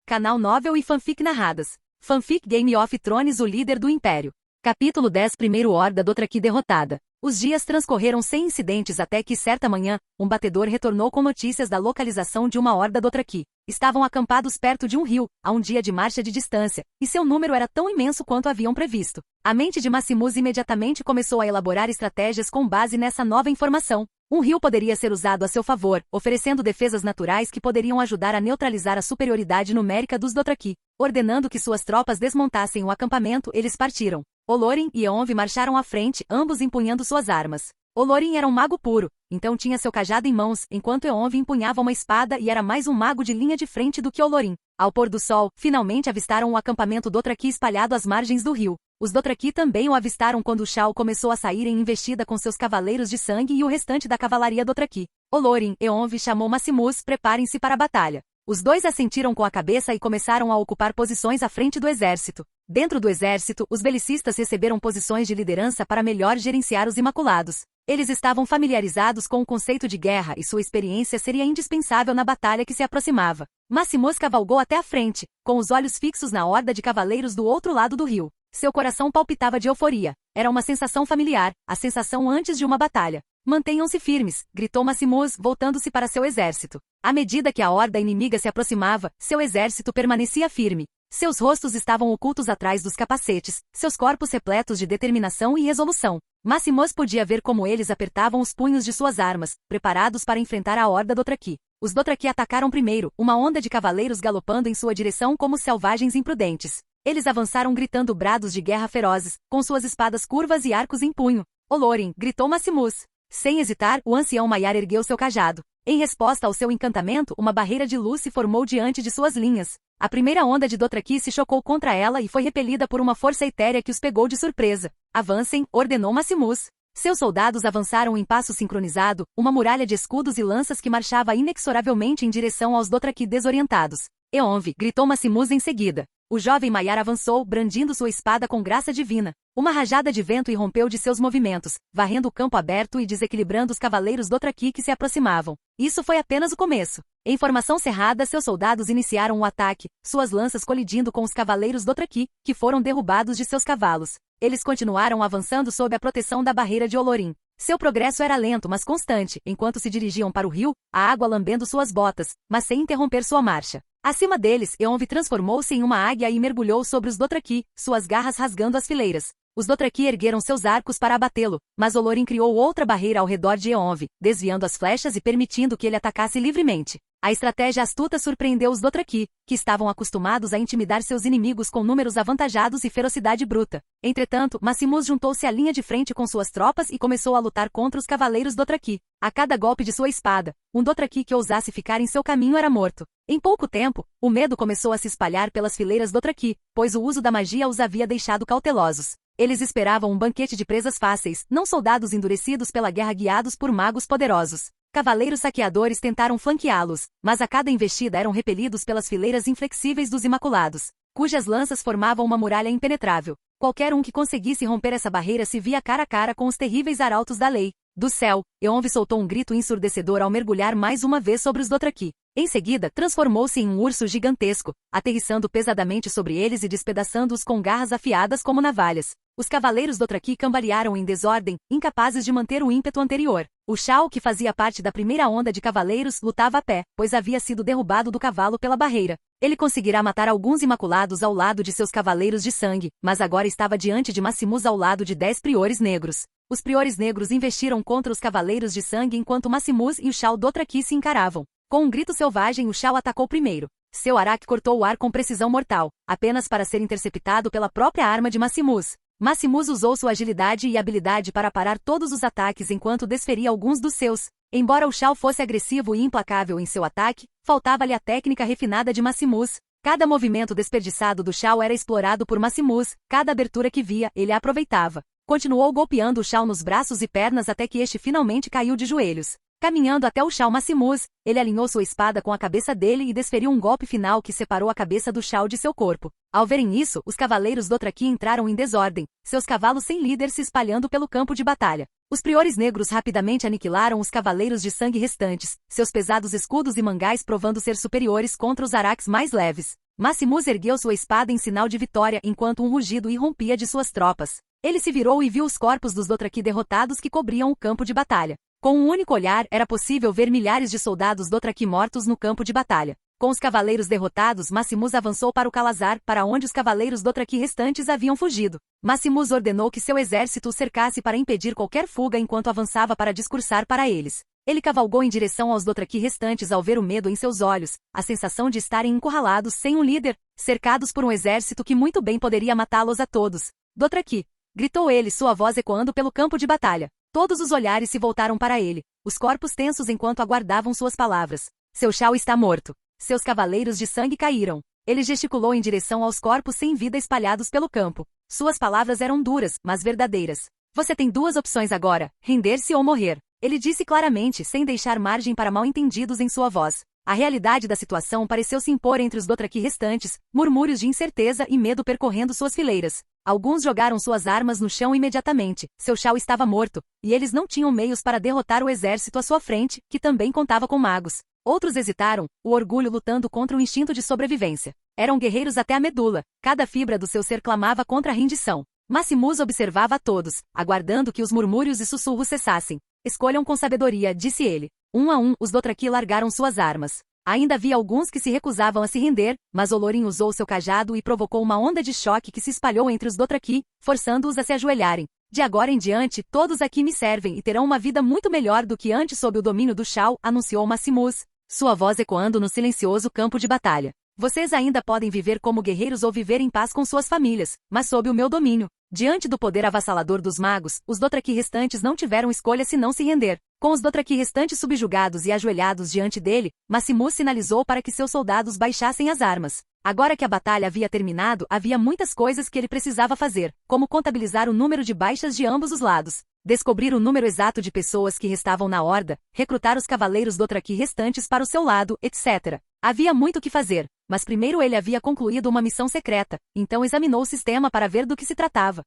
Canal Novel e Fanfic Narradas. Fanfic Game of Thrones, o líder do Império. Capítulo 10. Primeiro Horda Dothraki derrotada. Os dias transcorreram sem incidentes até que, certa manhã, um batedor retornou com notícias da localização de uma horda Dothraki. Estavam acampados perto de um rio, a um dia de marcha de distância, e seu número era tão imenso quanto haviam previsto. A mente de Maximus imediatamente começou a elaborar estratégias com base nessa nova informação. Um rio poderia ser usado a seu favor, oferecendo defesas naturais que poderiam ajudar a neutralizar a superioridade numérica dos Dothraki. Ordenando que suas tropas desmontassem o acampamento, eles partiram. Olorin e Eonvi marcharam à frente, ambos empunhando suas armas. Olorin era um mago puro, então tinha seu cajado em mãos, enquanto Eonvi empunhava uma espada e era mais um mago de linha de frente do que Olorin. Ao pôr do sol, finalmente avistaram o acampamento Dothraki espalhado às margens do rio. Os Dothraki também o avistaram quando Shao começou a sair em investida com seus cavaleiros de sangue e o restante da cavalaria Dothraki. Olorin, Eonvi chamou Maximus, preparem-se para a batalha. Os dois assentiram com a cabeça e começaram a ocupar posições à frente do exército. Dentro do exército, os belicistas receberam posições de liderança para melhor gerenciar os Imaculados. Eles estavam familiarizados com o conceito de guerra e sua experiência seria indispensável na batalha que se aproximava. Maximus cavalgou até a frente, com os olhos fixos na horda de cavaleiros do outro lado do rio. Seu coração palpitava de euforia. Era uma sensação familiar, a sensação antes de uma batalha. Mantenham-se firmes, gritou Maximus, voltando-se para seu exército. À medida que a horda inimiga se aproximava, seu exército permanecia firme. Seus rostos estavam ocultos atrás dos capacetes, seus corpos repletos de determinação e resolução. Maximus podia ver como eles apertavam os punhos de suas armas, preparados para enfrentar a horda Dothraki. Os Dothraki atacaram primeiro, uma onda de cavaleiros galopando em sua direção como selvagens imprudentes. Eles avançaram gritando brados de guerra ferozes, com suas espadas curvas e arcos em punho. Olorin, gritou Maximus. Sem hesitar, o ancião Maiar ergueu seu cajado. Em resposta ao seu encantamento, uma barreira de luz se formou diante de suas linhas. A primeira onda de Dothraki se chocou contra ela e foi repelida por uma força etérea que os pegou de surpresa. Avancem, ordenou Maximus. Seus soldados avançaram em passo sincronizado, uma muralha de escudos e lanças que marchava inexoravelmente em direção aos Dothraki desorientados. Eonvi, gritou Maximus em seguida. O jovem Maiar avançou, brandindo sua espada com graça divina. Uma rajada de vento irrompeu de seus movimentos, varrendo o campo aberto e desequilibrando os cavaleiros Dothraki que se aproximavam. Isso foi apenas o começo. Em formação cerrada, seus soldados iniciaram o ataque, suas lanças colidindo com os cavaleiros Dothraki, que foram derrubados de seus cavalos. Eles continuaram avançando sob a proteção da barreira de Olorin. Seu progresso era lento, mas constante, enquanto se dirigiam para o rio, a água lambendo suas botas, mas sem interromper sua marcha. Acima deles, Eonvi transformou-se em uma águia e mergulhou sobre os Dothraki, suas garras rasgando as fileiras. Os Dothraki ergueram seus arcos para abatê-lo, mas Olorin criou outra barreira ao redor de Eonvi, desviando as flechas e permitindo que ele atacasse livremente. A estratégia astuta surpreendeu os Dothraki, que estavam acostumados a intimidar seus inimigos com números avantajados e ferocidade bruta. Entretanto, Maximus juntou-se à linha de frente com suas tropas e começou a lutar contra os cavaleiros Dothraki. A cada golpe de sua espada, um Dothraki que ousasse ficar em seu caminho era morto. Em pouco tempo, o medo começou a se espalhar pelas fileiras Dothraki, pois o uso da magia os havia deixado cautelosos. Eles esperavam um banquete de presas fáceis, não soldados endurecidos pela guerra guiados por magos poderosos. Cavaleiros saqueadores tentaram flanqueá-los, mas a cada investida eram repelidos pelas fileiras inflexíveis dos Imaculados, cujas lanças formavam uma muralha impenetrável. Qualquer um que conseguisse romper essa barreira se via cara a cara com os terríveis arautos da lei. Do céu, Eonvi soltou um grito ensurdecedor ao mergulhar mais uma vez sobre os Dothraki. Em seguida, transformou-se em um urso gigantesco, aterrissando pesadamente sobre eles e despedaçando-os com garras afiadas como navalhas. Os cavaleiros Dothraki cambalearam em desordem, incapazes de manter o ímpeto anterior. O Shao, que fazia parte da primeira onda de cavaleiros, lutava a pé, pois havia sido derrubado do cavalo pela barreira. Ele conseguirá matar alguns Imaculados ao lado de seus cavaleiros de sangue, mas agora estava diante de Maximus ao lado de 10 priores negros. Os priores negros investiram contra os cavaleiros de sangue enquanto Maximus e o Shao Dothraki se encaravam. Com um grito selvagem, o Shao atacou primeiro. Seu araque cortou o ar com precisão mortal, apenas para ser interceptado pela própria arma de Maximus. Maximus usou sua agilidade e habilidade para parar todos os ataques enquanto desferia alguns dos seus. Embora o Shao fosse agressivo e implacável em seu ataque, faltava-lhe a técnica refinada de Maximus. Cada movimento desperdiçado do Shao era explorado por Maximus, cada abertura que via, ele a aproveitava. Continuou golpeando o Shao nos braços e pernas até que este finalmente caiu de joelhos. Caminhando até o Shao Maximus, ele alinhou sua espada com a cabeça dele e desferiu um golpe final que separou a cabeça do Shao de seu corpo. Ao verem isso, os cavaleiros Dothraki entraram em desordem, seus cavalos sem líder se espalhando pelo campo de batalha. Os priores negros rapidamente aniquilaram os cavaleiros de sangue restantes, seus pesados escudos e mangais provando ser superiores contra os araques mais leves. Maximus ergueu sua espada em sinal de vitória enquanto um rugido irrompia de suas tropas. Ele se virou e viu os corpos dos Dothraki derrotados que cobriam o campo de batalha. Com um único olhar, era possível ver milhares de soldados Dothraki mortos no campo de batalha. Com os cavaleiros derrotados, Maximus avançou para o Calazar, para onde os cavaleiros Dothraki restantes haviam fugido. Maximus ordenou que seu exército o cercasse para impedir qualquer fuga enquanto avançava para discursar para eles. Ele cavalgou em direção aos Dothraki restantes ao ver o medo em seus olhos, a sensação de estarem encurralados sem um líder, cercados por um exército que muito bem poderia matá-los a todos. Dothraki! Gritou ele, sua voz ecoando pelo campo de batalha. Todos os olhares se voltaram para ele, os corpos tensos enquanto aguardavam suas palavras. Seu Shao está morto. Seus cavaleiros de sangue caíram. Ele gesticulou em direção aos corpos sem vida espalhados pelo campo. Suas palavras eram duras, mas verdadeiras. Você tem duas opções agora, render-se ou morrer. Ele disse claramente, sem deixar margem para mal-entendidos em sua voz. A realidade da situação pareceu se impor entre os Dothraki restantes, murmúrios de incerteza e medo percorrendo suas fileiras. Alguns jogaram suas armas no chão imediatamente. Seu Shao estava morto, e eles não tinham meios para derrotar o exército à sua frente, que também contava com magos. Outros hesitaram, o orgulho lutando contra o instinto de sobrevivência. Eram guerreiros até a medula, cada fibra do seu ser clamava contra a rendição. Maximus observava a todos, aguardando que os murmúrios e sussurros cessassem. Escolham com sabedoria, disse ele. Um a um, os Dothraki largaram suas armas. Ainda havia alguns que se recusavam a se render, mas Olorin usou seu cajado e provocou uma onda de choque que se espalhou entre os Dothraki, forçando-os a se ajoelharem. De agora em diante, todos aqui me servem e terão uma vida muito melhor do que antes sob o domínio do Shao, anunciou Maximus, sua voz ecoando no silencioso campo de batalha. Vocês ainda podem viver como guerreiros ou viver em paz com suas famílias, mas sob o meu domínio. Diante do poder avassalador dos magos, os Dothraki restantes não tiveram escolha senão se render. Com os Dothraki restantes subjugados e ajoelhados diante dele, Maximus sinalizou para que seus soldados baixassem as armas. Agora que a batalha havia terminado, havia muitas coisas que ele precisava fazer, como contabilizar o número de baixas de ambos os lados, descobrir o número exato de pessoas que restavam na horda, recrutar os cavaleiros Dothraki restantes para o seu lado, etc. Havia muito o que fazer, mas primeiro ele havia concluído uma missão secreta, então examinou o sistema para ver do que se tratava.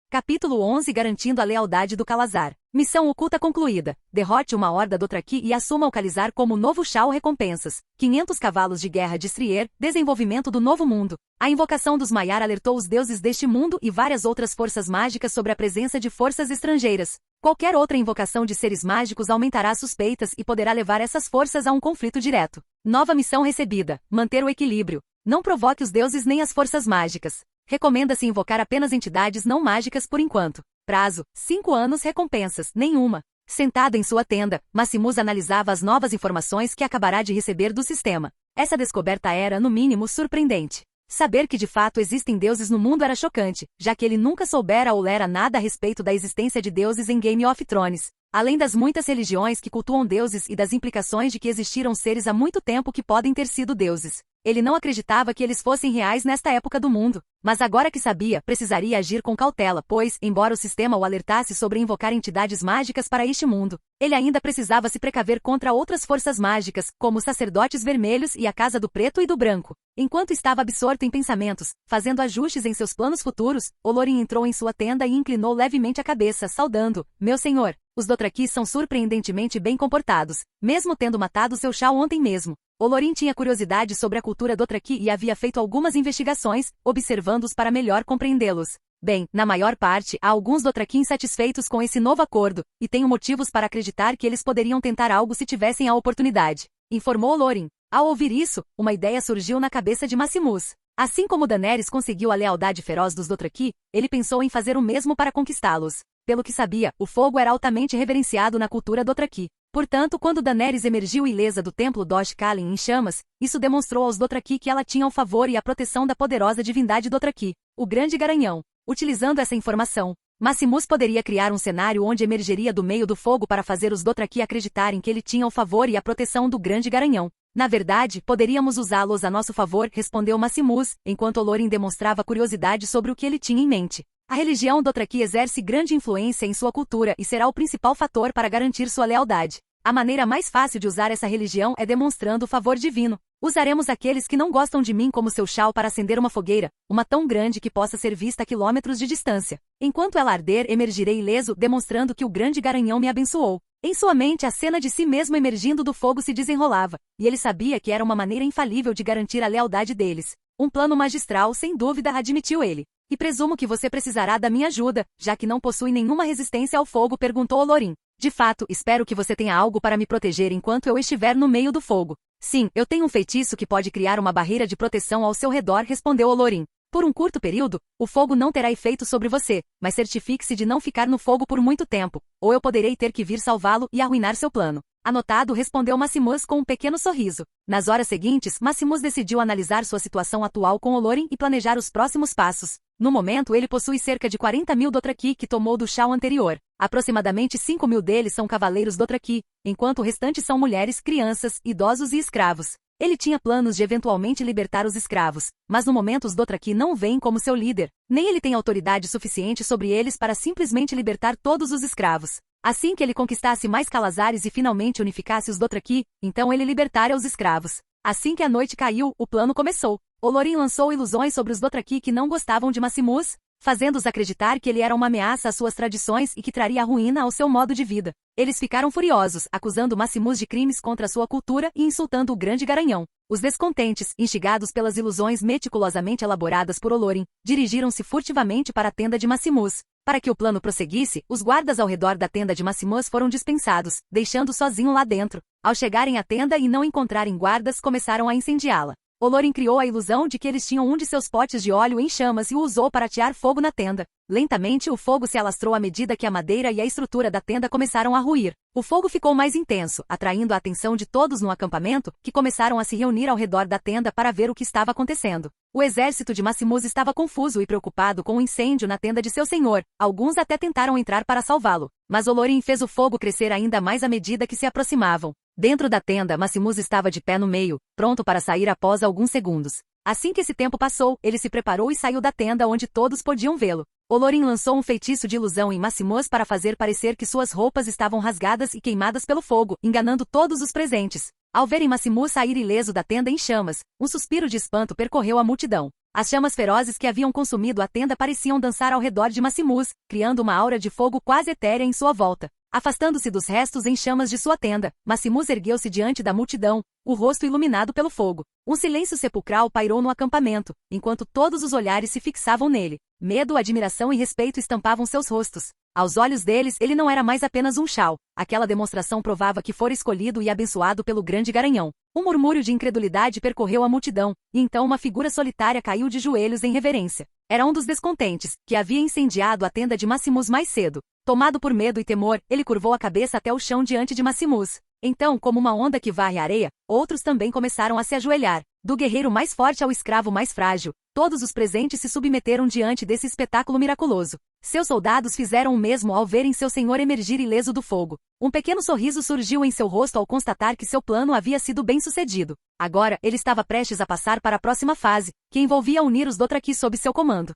Capítulo 11 Garantindo a lealdade do Calazar. Missão oculta concluída. Derrote uma horda Dothraki e assuma o Calazar como novo Shao. Recompensas. 500 cavalos de guerra de Strier. Desenvolvimento do novo mundo. A invocação dos Maiar alertou os deuses deste mundo e várias outras forças mágicas sobre a presença de forças estrangeiras. Qualquer outra invocação de seres mágicos aumentará suspeitas e poderá levar essas forças a um conflito direto. Nova missão recebida. Manter o equilíbrio. Não provoque os deuses nem as forças mágicas. Recomenda-se invocar apenas entidades não mágicas por enquanto. Prazo: 5 anos. Recompensas: nenhuma. Sentado em sua tenda, Maximus analisava as novas informações que acabará de receber do sistema. Essa descoberta era, no mínimo, surpreendente. Saber que de fato existem deuses no mundo era chocante, já que ele nunca soubera ou lera nada a respeito da existência de deuses em Game of Thrones. Além das muitas religiões que cultuam deuses e das implicações de que existiram seres há muito tempo que podem ter sido deuses. Ele não acreditava que eles fossem reais nesta época do mundo, mas agora que sabia, precisaria agir com cautela, pois, embora o sistema o alertasse sobre invocar entidades mágicas para este mundo, ele ainda precisava se precaver contra outras forças mágicas, como os sacerdotes vermelhos e a Casa do Preto e do Branco. Enquanto estava absorto em pensamentos, fazendo ajustes em seus planos futuros, Olorin entrou em sua tenda e inclinou levemente a cabeça, saudando: Meu senhor, os Dothraki são surpreendentemente bem comportados, mesmo tendo matado seu Shao ontem mesmo. Olorin tinha curiosidade sobre a cultura Dothraki e havia feito algumas investigações, observando-os para melhor compreendê-los. Bem, na maior parte, há alguns Dothraki insatisfeitos com esse novo acordo, e tenho motivos para acreditar que eles poderiam tentar algo se tivessem a oportunidade, informou Olorin. Ao ouvir isso, uma ideia surgiu na cabeça de Maximus. Assim como Daenerys conseguiu a lealdade feroz dos Dothraki, ele pensou em fazer o mesmo para conquistá-los. Pelo que sabia, o fogo era altamente reverenciado na cultura Dothraki. Portanto, quando Daenerys emergiu ilesa do templo Dosh-Khalin em chamas, isso demonstrou aos Dothraki que ela tinha o favor e a proteção da poderosa divindade Dothraki, o Grande Garanhão. Utilizando essa informação, Maximus poderia criar um cenário onde emergeria do meio do fogo para fazer os Dothraki acreditarem que ele tinha o favor e a proteção do Grande Garanhão. Na verdade, poderíamos usá-los a nosso favor, respondeu Maximus, enquanto Olorin demonstrava curiosidade sobre o que ele tinha em mente. A religião Dothraki exerce grande influência em sua cultura e será o principal fator para garantir sua lealdade. A maneira mais fácil de usar essa religião é demonstrando o favor divino. Usaremos aqueles que não gostam de mim como seu chal para acender uma fogueira, uma tão grande que possa ser vista a quilômetros de distância. Enquanto ela arder, emergirei ileso, demonstrando que o grande garanhão me abençoou. Em sua mente, a cena de si mesmo emergindo do fogo se desenrolava, e ele sabia que era uma maneira infalível de garantir a lealdade deles. Um plano magistral, sem dúvida, admitiu ele. E presumo que você precisará da minha ajuda, já que não possui nenhuma resistência ao fogo, perguntou Olorin. De fato, espero que você tenha algo para me proteger enquanto eu estiver no meio do fogo. Sim, eu tenho um feitiço que pode criar uma barreira de proteção ao seu redor, respondeu Olorin. Por um curto período, o fogo não terá efeito sobre você, mas certifique-se de não ficar no fogo por muito tempo, ou eu poderei ter que vir salvá-lo e arruinar seu plano. Anotado, respondeu Maximus com um pequeno sorriso. Nas horas seguintes, Maximus decidiu analisar sua situação atual com Olorin e planejar os próximos passos. No momento, ele possui cerca de 40.000 Dothraki que tomou do chal anterior. Aproximadamente 5.000 deles são cavaleiros Dothraki, enquanto o restante são mulheres, crianças, idosos e escravos. Ele tinha planos de eventualmente libertar os escravos, mas no momento os Dothraki não o veem como seu líder, nem ele tem autoridade suficiente sobre eles para simplesmente libertar todos os escravos. Assim que ele conquistasse mais Calazares e finalmente unificasse os Dothraki, então ele libertaria os escravos. Assim que a noite caiu, o plano começou. Olorin lançou ilusões sobre os Dothraki que não gostavam de Maximus, fazendo-os acreditar que ele era uma ameaça às suas tradições e que traria ruína ao seu modo de vida. Eles ficaram furiosos, acusando Maximus de crimes contra sua cultura e insultando o grande garanhão. Os descontentes, instigados pelas ilusões meticulosamente elaboradas por Olorin, dirigiram-se furtivamente para a tenda de Maximus. Para que o plano prosseguisse, os guardas ao redor da tenda de Maximus foram dispensados, deixando-o sozinho lá dentro. Ao chegarem à tenda e não encontrarem guardas, começaram a incendiá-la. Olorin criou a ilusão de que eles tinham um de seus potes de óleo em chamas e o usou para atear fogo na tenda. Lentamente o fogo se alastrou à medida que a madeira e a estrutura da tenda começaram a ruir. O fogo ficou mais intenso, atraindo a atenção de todos no acampamento, que começaram a se reunir ao redor da tenda para ver o que estava acontecendo. O exército de Maximus estava confuso e preocupado com o incêndio na tenda de seu senhor. Alguns até tentaram entrar para salvá-lo, mas Olorin fez o fogo crescer ainda mais à medida que se aproximavam. Dentro da tenda, Maximus estava de pé no meio, pronto para sair após alguns segundos. Assim que esse tempo passou, ele se preparou e saiu da tenda onde todos podiam vê-lo. Olorin lançou um feitiço de ilusão em Maximus para fazer parecer que suas roupas estavam rasgadas e queimadas pelo fogo, enganando todos os presentes. Ao verem Maximus sair ileso da tenda em chamas, um suspiro de espanto percorreu a multidão. As chamas ferozes que haviam consumido a tenda pareciam dançar ao redor de Maximus, criando uma aura de fogo quase etérea em sua volta. Afastando-se dos restos em chamas de sua tenda, Maximus ergueu-se diante da multidão, o rosto iluminado pelo fogo. Um silêncio sepulcral pairou no acampamento, enquanto todos os olhares se fixavam nele. Medo, admiração e respeito estampavam seus rostos. Aos olhos deles, ele não era mais apenas um chal. Aquela demonstração provava que fora escolhido e abençoado pelo grande garanhão. Um murmúrio de incredulidade percorreu a multidão, e então uma figura solitária caiu de joelhos em reverência. Era um dos descontentes, que havia incendiado a tenda de Maximus mais cedo. Tomado por medo e temor, ele curvou a cabeça até o chão diante de Maximus. Então, como uma onda que varre a areia, outros também começaram a se ajoelhar. Do guerreiro mais forte ao escravo mais frágil, todos os presentes se submeteram diante desse espetáculo miraculoso. Seus soldados fizeram o mesmo ao verem seu senhor emergir ileso do fogo. Um pequeno sorriso surgiu em seu rosto ao constatar que seu plano havia sido bem-sucedido. Agora, ele estava prestes a passar para a próxima fase, que envolvia unir os Dothraki sob seu comando.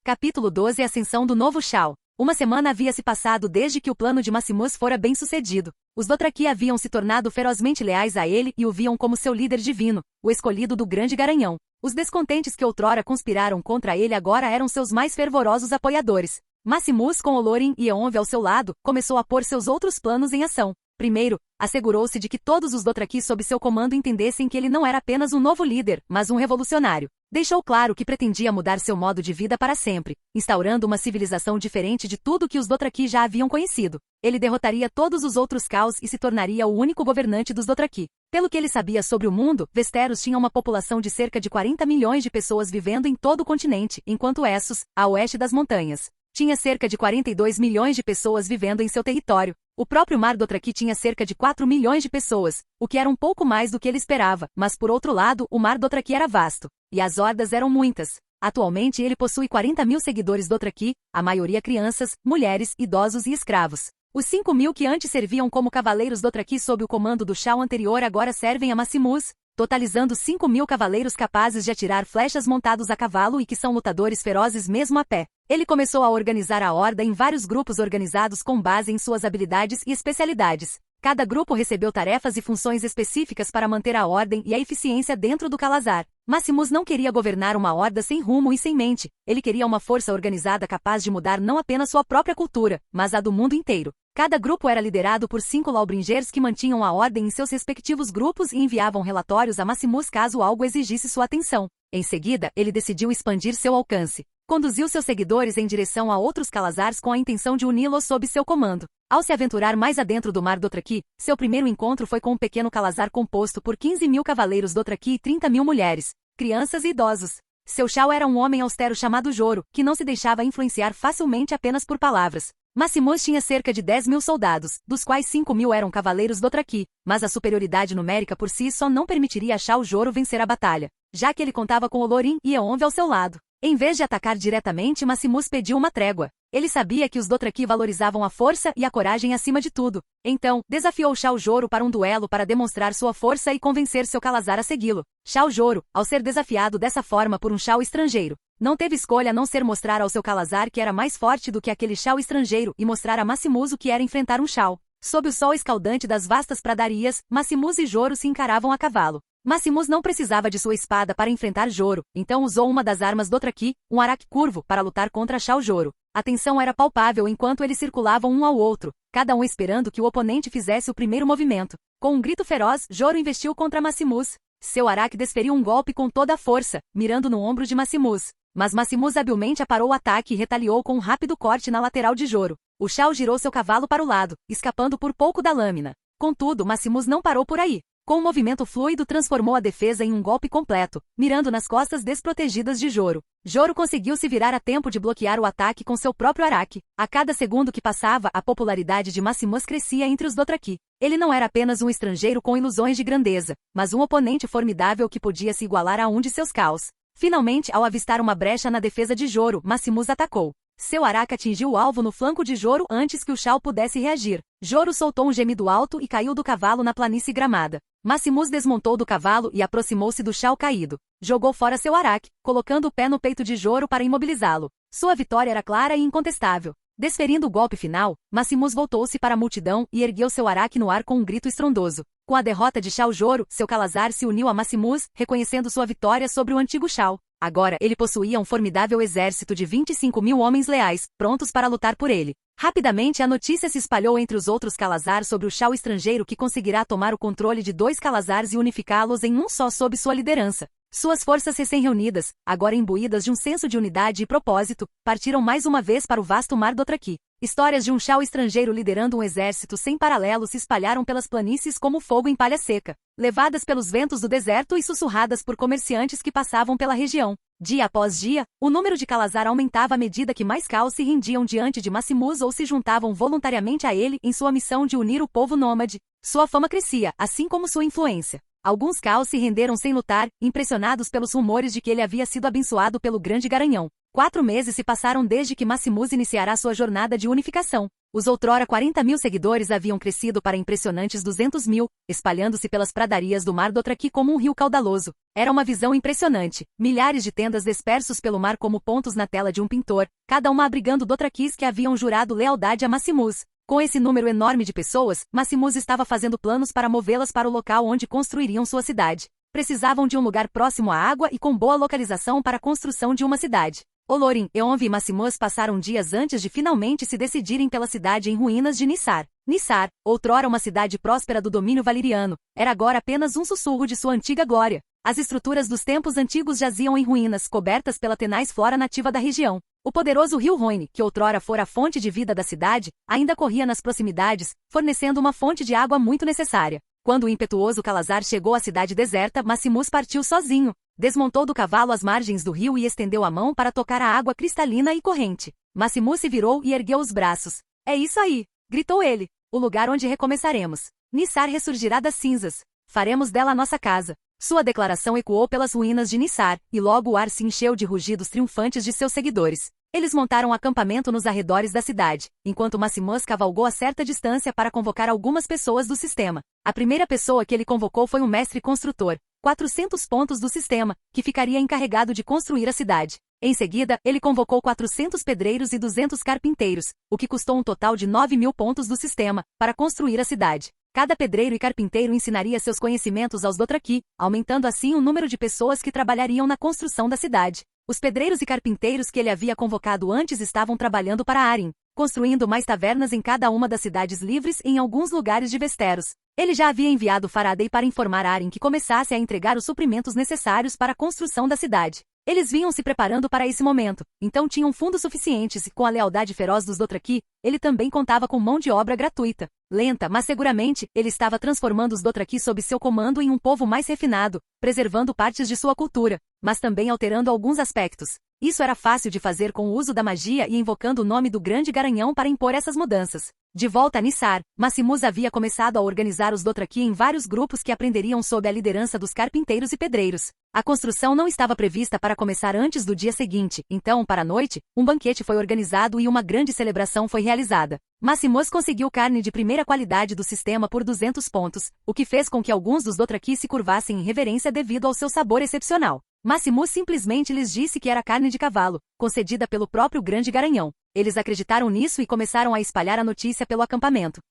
Capítulo 12 Ascensão do novo Shao. Uma semana havia se passado desde que o plano de Maximus fora bem-sucedido. Os Dothraki haviam se tornado ferozmente leais a ele e o viam como seu líder divino, o escolhido do grande garanhão. Os descontentes que outrora conspiraram contra ele agora eram seus mais fervorosos apoiadores. Maximus, com Olorin e Eonve ao seu lado, começou a pôr seus outros planos em ação. Primeiro, assegurou-se de que todos os Dothraki sob seu comando entendessem que ele não era apenas um novo líder, mas um revolucionário. Deixou claro que pretendia mudar seu modo de vida para sempre, instaurando uma civilização diferente de tudo que os Dothraki já haviam conhecido. Ele derrotaria todos os outros caos e se tornaria o único governante dos Dothraki. Pelo que ele sabia sobre o mundo, Westeros tinha uma população de cerca de 40 milhões de pessoas vivendo em todo o continente, enquanto Essos, a oeste das montanhas, tinha cerca de 42 milhões de pessoas vivendo em seu território. O próprio Mar Dothraki tinha cerca de 4 milhões de pessoas, o que era um pouco mais do que ele esperava, mas por outro lado, o Mar Dothraki era vasto, e as hordas eram muitas. Atualmente ele possui 40.000 seguidores Dothraki, a maioria crianças, mulheres, idosos e escravos. Os 5.000 que antes serviam como cavaleiros Dothraki sob o comando do Shao anterior agora servem a Maximus, totalizando 5.000 cavaleiros capazes de atirar flechas montados a cavalo e que são lutadores ferozes mesmo a pé. Ele começou a organizar a horda em vários grupos organizados com base em suas habilidades e especialidades. Cada grupo recebeu tarefas e funções específicas para manter a ordem e a eficiência dentro do Calazar. Maximus não queria governar uma horda sem rumo e sem mente. Ele queria uma força organizada capaz de mudar não apenas sua própria cultura, mas a do mundo inteiro. Cada grupo era liderado por 5 Lawbringers que mantinham a ordem em seus respectivos grupos e enviavam relatórios a Maximus caso algo exigisse sua atenção. Em seguida, ele decidiu expandir seu alcance. Conduziu seus seguidores em direção a outros Calazars com a intenção de uni-los sob seu comando. Ao se aventurar mais adentro do mar Dothraki, seu primeiro encontro foi com um pequeno Calazar composto por 15.000 cavaleiros Dothraki e 30.000 mulheres, crianças e idosos. Seu Shao era um homem austero chamado Joro, que não se deixava influenciar facilmente apenas por palavras. Maximus tinha cerca de 10.000 soldados, dos quais 5.000 eram cavaleiros Dothraki, mas a superioridade numérica por si só não permitiria a Shao Joro vencer a batalha, já que ele contava com Olorin e Eonve ao seu lado. Em vez de atacar diretamente, Maximus pediu uma trégua. Ele sabia que os Dothraki valorizavam a força e a coragem acima de tudo. Então, desafiou Shao Joro para um duelo para demonstrar sua força e convencer seu Calazar a segui-lo. Shao Joro, ao ser desafiado dessa forma por um Shao estrangeiro, não teve escolha a não ser mostrar ao seu Calazar que era mais forte do que aquele Shao estrangeiro e mostrar a Maximus o que era enfrentar um Shao. Sob o sol escaldante das vastas pradarias, Maximus e Joro se encaravam a cavalo. Maximus não precisava de sua espada para enfrentar Joro, então usou uma das armas Dothraki, um araque curvo, para lutar contra Shao Joro. A tensão era palpável enquanto eles circulavam um ao outro, cada um esperando que o oponente fizesse o primeiro movimento. Com um grito feroz, Joro investiu contra Maximus. Seu araque desferiu um golpe com toda a força, mirando no ombro de Maximus. Mas Maximus habilmente aparou o ataque e retaliou com um rápido corte na lateral de Joro. O Shao girou seu cavalo para o lado, escapando por pouco da lâmina. Contudo, Maximus não parou por aí. Com um movimento fluido transformou a defesa em um golpe completo, mirando nas costas desprotegidas de Joro. Joro conseguiu se virar a tempo de bloquear o ataque com seu próprio araque. A cada segundo que passava, a popularidade de Maximus crescia entre os Dothraki. Ele não era apenas um estrangeiro com ilusões de grandeza, mas um oponente formidável que podia se igualar a um de seus caos. Finalmente, ao avistar uma brecha na defesa de Joro, Maximus atacou. Seu araque atingiu o alvo no flanco de Joro antes que o Shao pudesse reagir. Joro soltou um gemido alto e caiu do cavalo na planície gramada. Maximus desmontou do cavalo e aproximou-se do Shao caído. Jogou fora seu araque, colocando o pé no peito de Joro para imobilizá-lo. Sua vitória era clara e incontestável. Desferindo o golpe final, Maximus voltou-se para a multidão e ergueu seu araque no ar com um grito estrondoso. Com a derrota de Shao Joro, seu Calazar se uniu a Maximus, reconhecendo sua vitória sobre o antigo Shao. Agora, ele possuía um formidável exército de 25.000 homens leais, prontos para lutar por ele. Rapidamente a notícia se espalhou entre os outros Calazar sobre o Shao estrangeiro que conseguirá tomar o controle de 2 Calazars e unificá-los em um só sob sua liderança. Suas forças recém-reunidas, agora imbuídas de um senso de unidade e propósito, partiram mais uma vez para o vasto mar Dothraki. Histórias de um Shao estrangeiro liderando um exército sem paralelo se espalharam pelas planícies como fogo em palha seca, levadas pelos ventos do deserto e sussurradas por comerciantes que passavam pela região. Dia após dia, o número de Calazar aumentava à medida que mais caos se rendiam diante de Maximus ou se juntavam voluntariamente a ele em sua missão de unir o povo nômade. Sua fama crescia, assim como sua influência. Alguns caos se renderam sem lutar, impressionados pelos rumores de que ele havia sido abençoado pelo grande garanhão. 4 meses se passaram desde que Maximus iniciará sua jornada de unificação. Os outrora 40.000 seguidores haviam crescido para impressionantes 200.000, espalhando-se pelas pradarias do mar Dothraki como um rio caudaloso. Era uma visão impressionante. Milhares de tendas dispersos pelo mar como pontos na tela de um pintor, cada uma abrigando Dothrakis que haviam jurado lealdade a Maximus. Com esse número enorme de pessoas, Maximus estava fazendo planos para movê-las para o local onde construiriam sua cidade. Precisavam de um lugar próximo à água e com boa localização para a construção de uma cidade. Olorin, Eonve e Maximus passaram dias antes de finalmente se decidirem pela cidade em ruínas de Nissar. Nissar, outrora uma cidade próspera do domínio valeriano, era agora apenas um sussurro de sua antiga glória. As estruturas dos tempos antigos jaziam em ruínas, cobertas pela tenaz flora nativa da região. O poderoso rio Rhoine, que outrora fora a fonte de vida da cidade, ainda corria nas proximidades, fornecendo uma fonte de água muito necessária. Quando o impetuoso Calazar chegou à cidade deserta, Maximus partiu sozinho. Desmontou do cavalo às margens do rio e estendeu a mão para tocar a água cristalina e corrente. Maximus se virou e ergueu os braços. É isso aí! Gritou ele. O lugar onde recomeçaremos. Nissar ressurgirá das cinzas. Faremos dela a nossa casa. Sua declaração ecoou pelas ruínas de Nissar, e logo o ar se encheu de rugidos triunfantes de seus seguidores. Eles montaram um acampamento nos arredores da cidade, enquanto Maximus cavalgou a certa distância para convocar algumas pessoas do sistema. A primeira pessoa que ele convocou foi um mestre construtor, 400 pontos do sistema, que ficaria encarregado de construir a cidade. Em seguida, ele convocou 400 pedreiros e 200 carpinteiros, o que custou um total de 9.000 pontos do sistema, para construir a cidade. Cada pedreiro e carpinteiro ensinaria seus conhecimentos aos Dothraki, aumentando assim o número de pessoas que trabalhariam na construção da cidade. Os pedreiros e carpinteiros que ele havia convocado antes estavam trabalhando para Arin, construindo mais tavernas em cada uma das cidades livres e em alguns lugares de Westeros. Ele já havia enviado Faraday para informar Arin que começasse a entregar os suprimentos necessários para a construção da cidade. Eles vinham se preparando para esse momento, então tinham fundos suficientes e com a lealdade feroz dos Dothraki, ele também contava com mão de obra gratuita. Lenta, mas seguramente, ele estava transformando os Dothraki sob seu comando em um povo mais refinado, preservando partes de sua cultura, mas também alterando alguns aspectos. Isso era fácil de fazer com o uso da magia e invocando o nome do Grande Garanhão para impor essas mudanças. De volta a Nissar, Maximus havia começado a organizar os Dothraki em vários grupos que aprenderiam sob a liderança dos carpinteiros e pedreiros. A construção não estava prevista para começar antes do dia seguinte, então, para a noite, um banquete foi organizado e uma grande celebração foi realizada. Maximus conseguiu carne de primeira qualidade do sistema por 200 pontos, o que fez com que alguns dos Dothraki se curvassem em reverência devido ao seu sabor excepcional. Maximus simplesmente lhes disse que era carne de cavalo, concedida pelo próprio Grande Garanhão. Eles acreditaram nisso e começaram a espalhar a notícia pelo acampamento.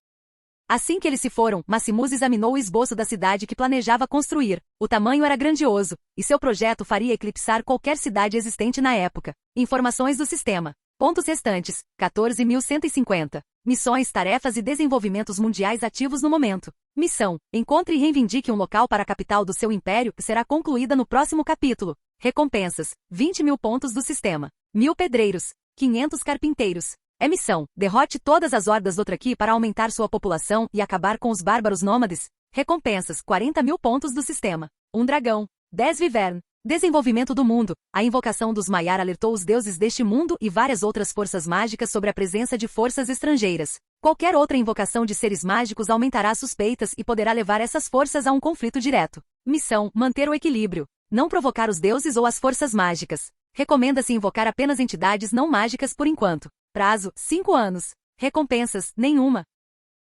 Assim que eles se foram, Maximus examinou o esboço da cidade que planejava construir. O tamanho era grandioso, e seu projeto faria eclipsar qualquer cidade existente na época. Informações do sistema. Pontos restantes, 14.150. Missões, tarefas e desenvolvimentos mundiais ativos no momento. Missão, encontre e reivindique um local para a capital do seu império, que será concluída no próximo capítulo. Recompensas, 20.000 pontos do sistema. 1.000 pedreiros, 500 carpinteiros. Missão, derrote todas as hordas Dothraki para aumentar sua população e acabar com os bárbaros nômades. Recompensas, 40.000 pontos do sistema. Um dragão, 10 Vivern. Desenvolvimento do mundo. A invocação dos Maiar alertou os deuses deste mundo e várias outras forças mágicas sobre a presença de forças estrangeiras. Qualquer outra invocação de seres mágicos aumentará suspeitas e poderá levar essas forças a um conflito direto. Missão, manter o equilíbrio. Não provocar os deuses ou as forças mágicas. Recomenda-se invocar apenas entidades não mágicas por enquanto. Prazo, 5 anos. Recompensas, nenhuma.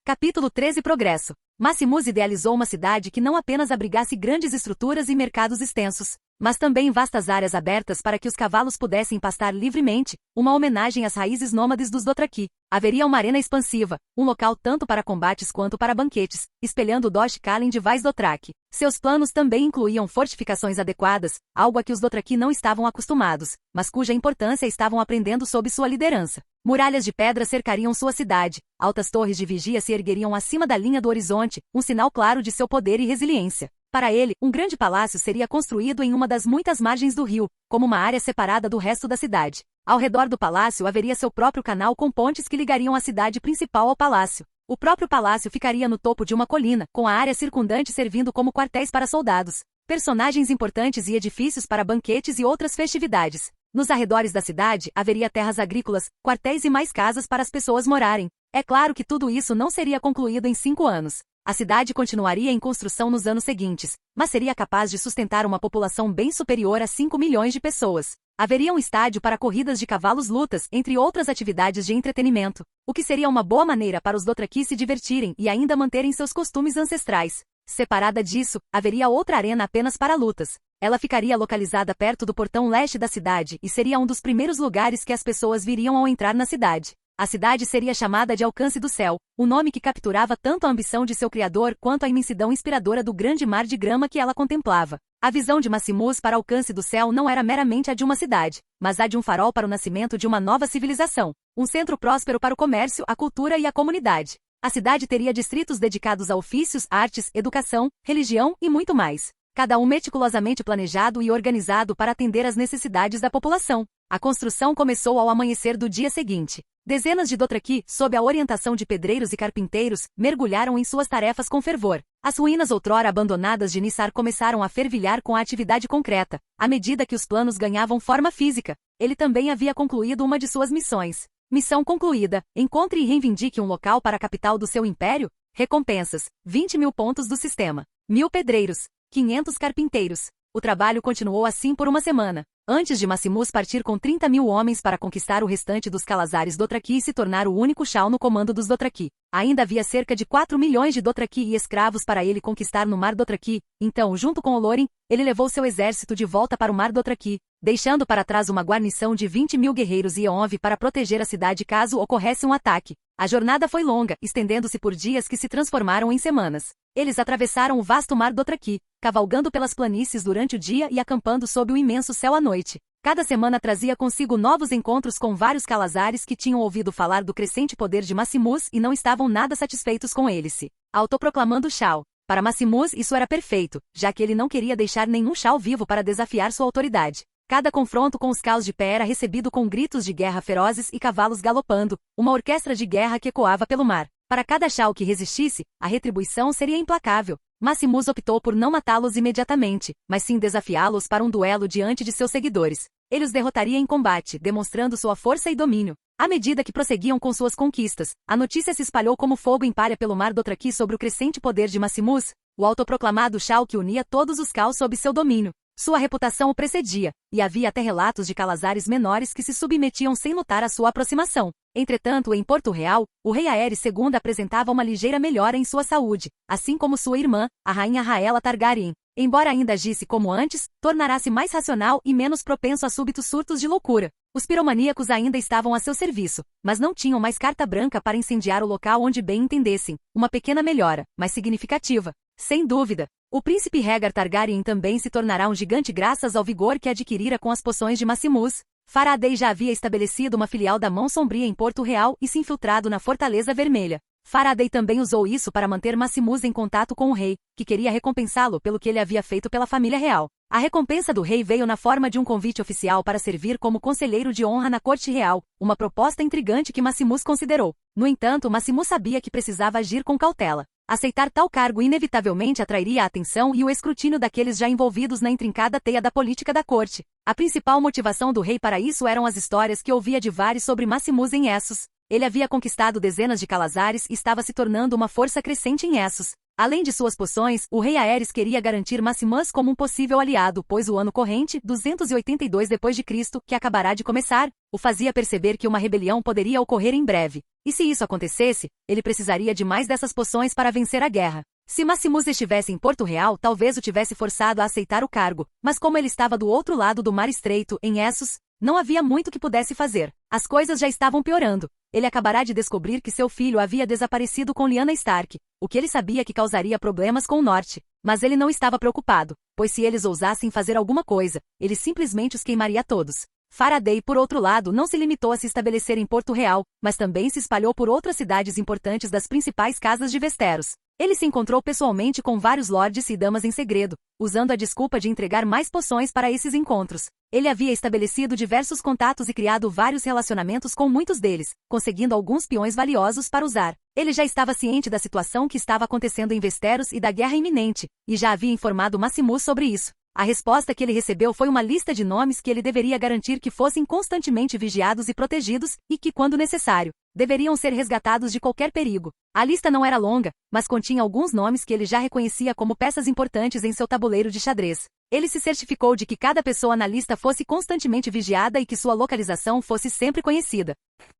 Capítulo 13 Progresso. Maximus idealizou uma cidade que não apenas abrigasse grandes estruturas e mercados extensos, mas também vastas áreas abertas para que os cavalos pudessem pastar livremente, uma homenagem às raízes nômades dos Dothraki. Haveria uma arena expansiva, um local tanto para combates quanto para banquetes, espelhando o Dosh Kalen de Vais Dothrak. Seus planos também incluíam fortificações adequadas, algo a que os Dothraki não estavam acostumados, mas cuja importância estavam aprendendo sob sua liderança. Muralhas de pedra cercariam sua cidade, altas torres de vigia se ergueriam acima da linha do horizonte, um sinal claro de seu poder e resiliência. Para ele, um grande palácio seria construído em uma das muitas margens do rio, como uma área separada do resto da cidade. Ao redor do palácio haveria seu próprio canal com pontes que ligariam a cidade principal ao palácio. O próprio palácio ficaria no topo de uma colina, com a área circundante servindo como quartéis para soldados, personagens importantes e edifícios para banquetes e outras festividades. Nos arredores da cidade, haveria terras agrícolas, quartéis e mais casas para as pessoas morarem. É claro que tudo isso não seria concluído em 5 anos. A cidade continuaria em construção nos anos seguintes, mas seria capaz de sustentar uma população bem superior a 5 milhões de pessoas. Haveria um estádio para corridas de cavalos lutas, entre outras atividades de entretenimento, o que seria uma boa maneira para os Dothraki se divertirem e ainda manterem seus costumes ancestrais. Separada disso, haveria outra arena apenas para lutas. Ela ficaria localizada perto do portão leste da cidade e seria um dos primeiros lugares que as pessoas viriam ao entrar na cidade. A cidade seria chamada de Alcance do Céu, o nome que capturava tanto a ambição de seu criador quanto a imensidão inspiradora do grande mar de grama que ela contemplava. A visão de Maximus para Alcance do Céu não era meramente a de uma cidade, mas a de um farol para o nascimento de uma nova civilização, um centro próspero para o comércio, a cultura e a comunidade. A cidade teria distritos dedicados a ofícios, artes, educação, religião e muito mais. Cada um meticulosamente planejado e organizado para atender às necessidades da população. A construção começou ao amanhecer do dia seguinte. Dezenas de Dothraki, sob a orientação de pedreiros e carpinteiros, mergulharam em suas tarefas com fervor. As ruínas outrora abandonadas de Nissar começaram a fervilhar com a atividade concreta, à medida que os planos ganhavam forma física. Ele também havia concluído uma de suas missões. Missão concluída. Encontre e reivindique um local para a capital do seu império. Recompensas, 20.000 pontos do sistema. 1.000 pedreiros, 500 carpinteiros. O trabalho continuou assim por uma semana, antes de Maximus partir com 30.000 homens para conquistar o restante dos Calazares Dothraki e se tornar o único Shao no comando dos Dothraki. Ainda havia cerca de 4 milhões de Dothraki e escravos para ele conquistar no Mar Dothraki, então, junto com Olorin, ele levou seu exército de volta para o Mar Dothraki. deixando para trás uma guarnição de 20.000 guerreiros e 11 para proteger a cidade caso ocorresse um ataque. A jornada foi longa, estendendo-se por dias que se transformaram em semanas. Eles atravessaram o vasto mar Dothraki, cavalgando pelas planícies durante o dia e acampando sob o imenso céu à noite. Cada semana trazia consigo novos encontros com vários Calazares que tinham ouvido falar do crescente poder de Maximus e não estavam nada satisfeitos com ele se autoproclamando Shao. Para Maximus isso era perfeito, já que ele não queria deixar nenhum Shao vivo para desafiar sua autoridade. Cada confronto com os Caos de pé era recebido com gritos de guerra ferozes e cavalos galopando, uma orquestra de guerra que ecoava pelo mar. Para cada Shao que resistisse, a retribuição seria implacável. Maximus optou por não matá-los imediatamente, mas sim desafiá-los para um duelo diante de seus seguidores. Ele os derrotaria em combate, demonstrando sua força e domínio. À medida que prosseguiam com suas conquistas, a notícia se espalhou como fogo em palha pelo mar Dothraki sobre o crescente poder de Maximus, o autoproclamado Shao que unia todos os Caos sob seu domínio. Sua reputação o precedia, e havia até relatos de Calazares menores que se submetiam sem lutar à sua aproximação. Entretanto, em Porto Real, o rei Aerys II apresentava uma ligeira melhora em sua saúde, assim como sua irmã, a rainha Rhaella Targaryen. Embora ainda agisse como antes, tornará-se mais racional e menos propenso a súbitos surtos de loucura. Os piromaníacos ainda estavam a seu serviço, mas não tinham mais carta branca para incendiar o local onde bem entendessem. Uma pequena melhora, mas significativa. Sem dúvida. O príncipe Rhaegar Targaryen também se tornará um gigante graças ao vigor que adquirira com as poções de Maximus. Faraday já havia estabelecido uma filial da Mão Sombria em Porto Real e se infiltrado na Fortaleza Vermelha. Faraday também usou isso para manter Maximus em contato com o rei, que queria recompensá-lo pelo que ele havia feito pela família real. A recompensa do rei veio na forma de um convite oficial para servir como conselheiro de honra na corte real, uma proposta intrigante que Maximus considerou. No entanto, Maximus sabia que precisava agir com cautela. Aceitar tal cargo inevitavelmente atrairia a atenção e o escrutínio daqueles já envolvidos na intrincada teia da política da corte. A principal motivação do rei para isso eram as histórias que ouvia de Varys sobre Maximus em Essos. Ele havia conquistado dezenas de Calazares e estava se tornando uma força crescente em Essos. Além de suas poções, o rei Aerys queria garantir Maximus como um possível aliado, pois o ano corrente, 282 d.C., que acabará de começar, o fazia perceber que uma rebelião poderia ocorrer em breve. E se isso acontecesse, ele precisaria de mais dessas poções para vencer a guerra. Se Maximus estivesse em Porto Real, talvez o tivesse forçado a aceitar o cargo, mas como ele estava do outro lado do Mar Estreito, em Essos, não havia muito que pudesse fazer. As coisas já estavam piorando. Ele acabará de descobrir que seu filho havia desaparecido com Lyanna Stark, o que ele sabia que causaria problemas com o norte. Mas ele não estava preocupado, pois se eles ousassem fazer alguma coisa, ele simplesmente os queimaria todos. Faraday, por outro lado, não se limitou a se estabelecer em Porto Real, mas também se espalhou por outras cidades importantes das principais casas de Westeros. Ele se encontrou pessoalmente com vários lordes e damas em segredo, usando a desculpa de entregar mais poções para esses encontros. Ele havia estabelecido diversos contatos e criado vários relacionamentos com muitos deles, conseguindo alguns peões valiosos para usar. Ele já estava ciente da situação que estava acontecendo em Westeros e da guerra iminente, e já havia informado Maximus sobre isso. A resposta que ele recebeu foi uma lista de nomes que ele deveria garantir que fossem constantemente vigiados e protegidos, e que, quando necessário, deveriam ser resgatados de qualquer perigo. A lista não era longa, mas continha alguns nomes que ele já reconhecia como peças importantes em seu tabuleiro de xadrez. Ele se certificou de que cada pessoa na lista fosse constantemente vigiada e que sua localização fosse sempre conhecida.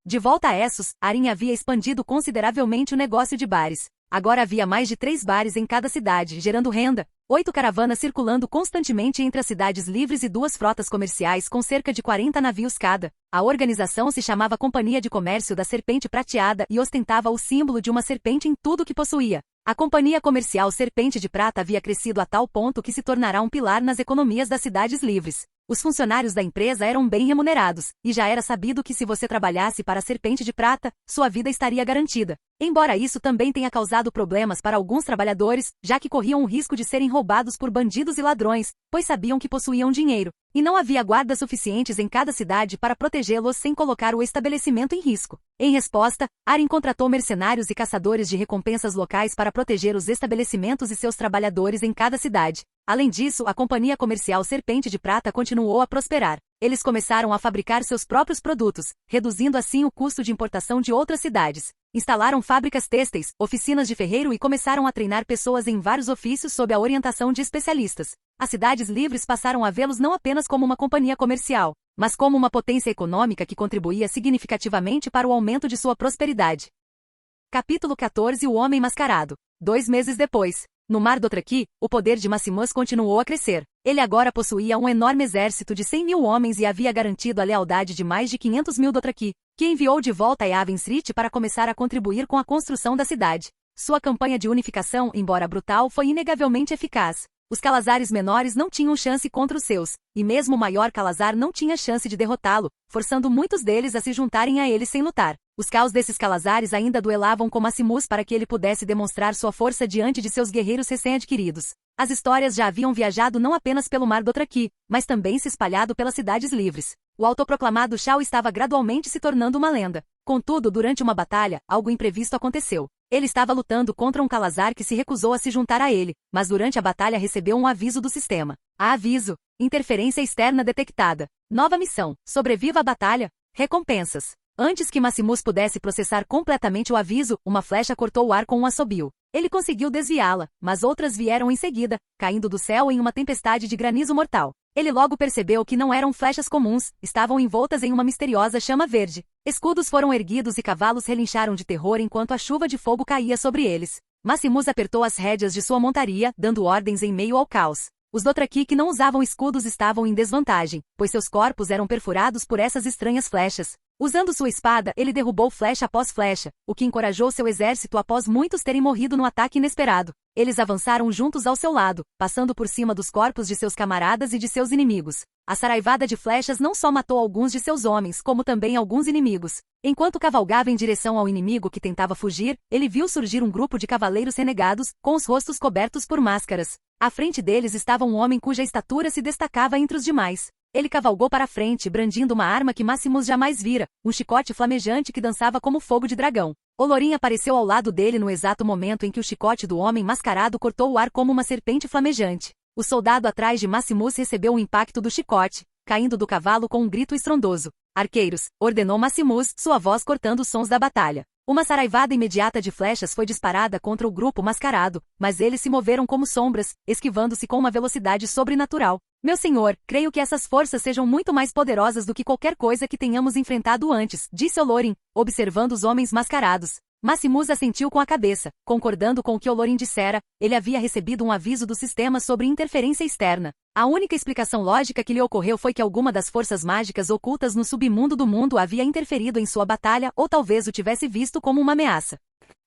De volta a Essos, Arin havia expandido consideravelmente o negócio de bares. Agora havia mais de 3 bares em cada cidade, gerando renda, 8 caravanas circulando constantemente entre as cidades livres e 2 frotas comerciais com cerca de 40 navios cada. A organização se chamava Companhia de Comércio da Serpente Prateada e ostentava o símbolo de uma serpente em tudo que possuía. A Companhia Comercial Serpente de Prata havia crescido a tal ponto que se tornará um pilar nas economias das cidades livres. Os funcionários da empresa eram bem remunerados, e já era sabido que se você trabalhasse para a Serpente de Prata, sua vida estaria garantida. Embora isso também tenha causado problemas para alguns trabalhadores, já que corriam o risco de serem roubados por bandidos e ladrões, pois sabiam que possuíam dinheiro, e não havia guardas suficientes em cada cidade para protegê-los sem colocar o estabelecimento em risco. Em resposta, Arin contratou mercenários e caçadores de recompensas locais para proteger os estabelecimentos e seus trabalhadores em cada cidade. Além disso, a Companhia Comercial Serpente de Prata continuou a prosperar. Eles começaram a fabricar seus próprios produtos, reduzindo assim o custo de importação de outras cidades. Instalaram fábricas têxteis, oficinas de ferreiro e começaram a treinar pessoas em vários ofícios sob a orientação de especialistas. As cidades livres passaram a vê-los não apenas como uma companhia comercial, mas como uma potência econômica que contribuía significativamente para o aumento de sua prosperidade. Capítulo 14 O Homem Mascarado. 2 meses depois. No Mar Dothraki, o poder de Maximus continuou a crescer. Ele agora possuía um enorme exército de 100.000 homens e havia garantido a lealdade de mais de 500.000 Dothraki, que enviou de volta a Yavin Srit para começar a contribuir com a construção da cidade. Sua campanha de unificação, embora brutal, foi inegavelmente eficaz. Os Calazares menores não tinham chance contra os seus, e mesmo o maior Calazar não tinha chance de derrotá-lo, forçando muitos deles a se juntarem a ele sem lutar. Os caos desses Calazares ainda duelavam com Maximus para que ele pudesse demonstrar sua força diante de seus guerreiros recém-adquiridos. As histórias já haviam viajado não apenas pelo Mar Dothraki, mas também se espalhado pelas cidades livres. O autoproclamado Shao estava gradualmente se tornando uma lenda. Contudo, durante uma batalha, algo imprevisto aconteceu. Ele estava lutando contra um Calazar que se recusou a se juntar a ele, mas durante a batalha recebeu um aviso do sistema. Aviso: interferência externa detectada. Nova missão: sobreviva à batalha. Recompensas. Antes que Maximus pudesse processar completamente o aviso, uma flecha cortou o ar com um assobio. Ele conseguiu desviá-la, mas outras vieram em seguida, caindo do céu em uma tempestade de granizo mortal. Ele logo percebeu que não eram flechas comuns, estavam envoltas em uma misteriosa chama verde. Escudos foram erguidos e cavalos relincharam de terror enquanto a chuva de fogo caía sobre eles. Maximus apertou as rédeas de sua montaria, dando ordens em meio ao caos. Os Dothraki que não usavam escudos estavam em desvantagem, pois seus corpos eram perfurados por essas estranhas flechas. Usando sua espada, ele derrubou flecha após flecha, o que encorajou seu exército após muitos terem morrido no ataque inesperado. Eles avançaram juntos ao seu lado, passando por cima dos corpos de seus camaradas e de seus inimigos. A saraivada de flechas não só matou alguns de seus homens, como também alguns inimigos. Enquanto cavalgava em direção ao inimigo que tentava fugir, ele viu surgir um grupo de cavaleiros renegados, com os rostos cobertos por máscaras. À frente deles estava um homem cuja estatura se destacava entre os demais. Ele cavalgou para a frente, brandindo uma arma que Maximus jamais vira, um chicote flamejante que dançava como fogo de dragão. Olorin apareceu ao lado dele no exato momento em que o chicote do homem mascarado cortou o ar como uma serpente flamejante. O soldado atrás de Maximus recebeu o impacto do chicote, caindo do cavalo com um grito estrondoso. Arqueiros, ordenou Maximus, sua voz cortando os sons da batalha. Uma saraivada imediata de flechas foi disparada contra o grupo mascarado, mas eles se moveram como sombras, esquivando-se com uma velocidade sobrenatural. Meu senhor, creio que essas forças sejam muito mais poderosas do que qualquer coisa que tenhamos enfrentado antes, disse Olorin, observando os homens mascarados. Maximus assentiu com a cabeça, concordando com o que Olorin dissera. Ele havia recebido um aviso do sistema sobre interferência externa. A única explicação lógica que lhe ocorreu foi que alguma das forças mágicas ocultas no submundo do mundo havia interferido em sua batalha ou talvez o tivesse visto como uma ameaça.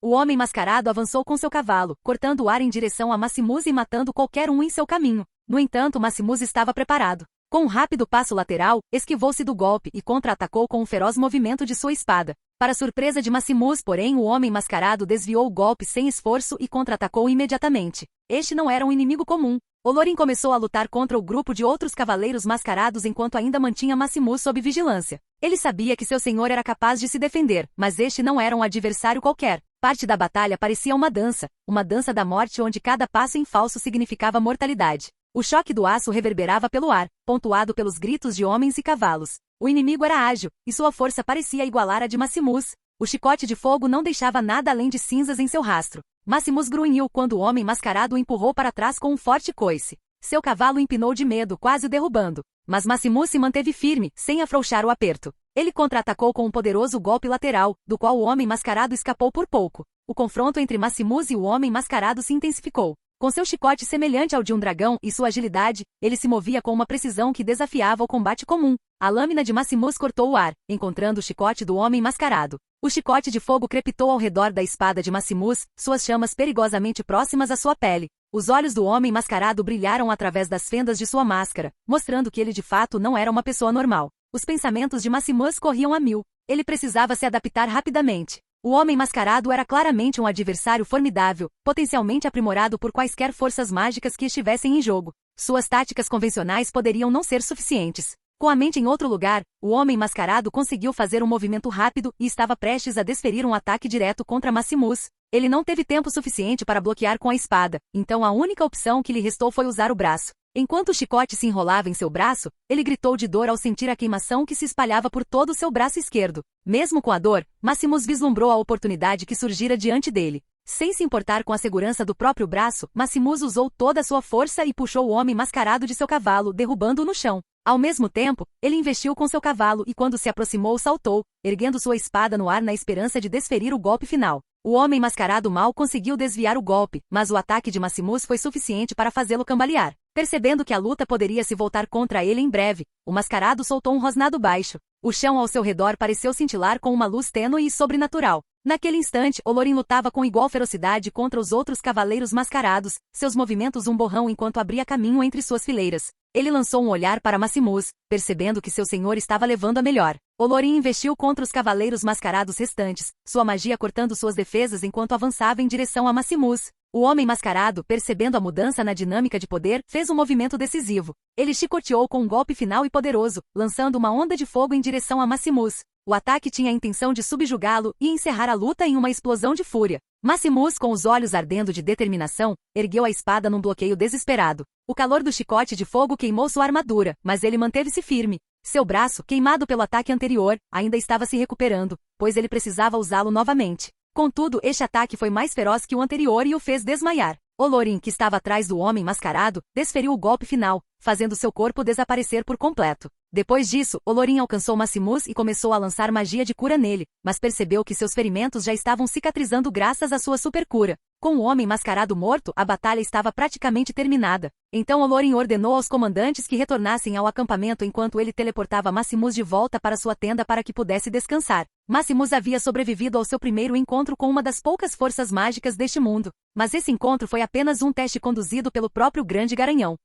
O homem mascarado avançou com seu cavalo, cortando o ar em direção a Maximus e matando qualquer um em seu caminho. No entanto, Maximus estava preparado. Com um rápido passo lateral, esquivou-se do golpe e contra-atacou com um feroz movimento de sua espada. Para surpresa de Maximus, porém, o homem mascarado desviou o golpe sem esforço e contra-atacou imediatamente. Este não era um inimigo comum. Olorin começou a lutar contra o grupo de outros cavaleiros mascarados enquanto ainda mantinha Maximus sob vigilância. Ele sabia que seu senhor era capaz de se defender, mas este não era um adversário qualquer. Parte da batalha parecia uma dança da morte onde cada passo em falso significava mortalidade. O choque do aço reverberava pelo ar, pontuado pelos gritos de homens e cavalos. O inimigo era ágil, e sua força parecia igualar a de Maximus. O chicote de fogo não deixava nada além de cinzas em seu rastro. Maximus grunhiu quando o homem mascarado o empurrou para trás com um forte coice. Seu cavalo empinou de medo, quase o derrubando. Mas Maximus se manteve firme, sem afrouxar o aperto. Ele contra-atacou com um poderoso golpe lateral, do qual o homem mascarado escapou por pouco. O confronto entre Maximus e o homem mascarado se intensificou. Com seu chicote semelhante ao de um dragão e sua agilidade, ele se movia com uma precisão que desafiava o combate comum. A lâmina de Maximus cortou o ar, encontrando o chicote do homem mascarado. O chicote de fogo crepitou ao redor da espada de Maximus, suas chamas perigosamente próximas à sua pele. Os olhos do homem mascarado brilharam através das fendas de sua máscara, mostrando que ele de fato não era uma pessoa normal. Os pensamentos de Maximus corriam a mil. Ele precisava se adaptar rapidamente. O homem mascarado era claramente um adversário formidável, potencialmente aprimorado por quaisquer forças mágicas que estivessem em jogo. Suas táticas convencionais poderiam não ser suficientes. Com a mente em outro lugar, o homem mascarado conseguiu fazer um movimento rápido e estava prestes a desferir um ataque direto contra Maximus. Ele não teve tempo suficiente para bloquear com a espada, então a única opção que lhe restou foi usar o braço. Enquanto o chicote se enrolava em seu braço, ele gritou de dor ao sentir a queimação que se espalhava por todo o seu braço esquerdo. Mesmo com a dor, Maximus vislumbrou a oportunidade que surgira diante dele. Sem se importar com a segurança do próprio braço, Maximus usou toda a sua força e puxou o homem mascarado de seu cavalo, derrubando-o no chão. Ao mesmo tempo, ele investiu com seu cavalo e quando se aproximou saltou, erguendo sua espada no ar na esperança de desferir o golpe final. O homem mascarado mal conseguiu desviar o golpe, mas o ataque de Maximus foi suficiente para fazê-lo cambalear. Percebendo que a luta poderia se voltar contra ele em breve, o mascarado soltou um rosnado baixo. O chão ao seu redor pareceu cintilar com uma luz tênue e sobrenatural. Naquele instante, Olorin lutava com igual ferocidade contra os outros cavaleiros mascarados, seus movimentos um borrão enquanto abria caminho entre suas fileiras. Ele lançou um olhar para Maximus, percebendo que seu senhor estava levando a melhor. Olorin investiu contra os cavaleiros mascarados restantes, sua magia cortando suas defesas enquanto avançava em direção a Maximus. O homem mascarado, percebendo a mudança na dinâmica de poder, fez um movimento decisivo. Ele chicoteou com um golpe final e poderoso, lançando uma onda de fogo em direção a Maximus. O ataque tinha a intenção de subjugá-lo e encerrar a luta em uma explosão de fúria. Maximus, com os olhos ardendo de determinação, ergueu a espada num bloqueio desesperado. O calor do chicote de fogo queimou sua armadura, mas ele manteve-se firme. Seu braço, queimado pelo ataque anterior, ainda estava se recuperando, pois ele precisava usá-lo novamente. Contudo, este ataque foi mais feroz que o anterior e o fez desmaiar. Olorin, que estava atrás do homem mascarado, desferiu o golpe final, fazendo seu corpo desaparecer por completo. Depois disso, Olorin alcançou Maximus e começou a lançar magia de cura nele, mas percebeu que seus ferimentos já estavam cicatrizando graças à sua supercura. Com o homem mascarado morto, a batalha estava praticamente terminada. Então Olorin ordenou aos comandantes que retornassem ao acampamento enquanto ele teleportava Maximus de volta para sua tenda para que pudesse descansar. Maximus havia sobrevivido ao seu primeiro encontro com uma das poucas forças mágicas deste mundo, mas esse encontro foi apenas um teste conduzido pelo próprio Grande Garanhão.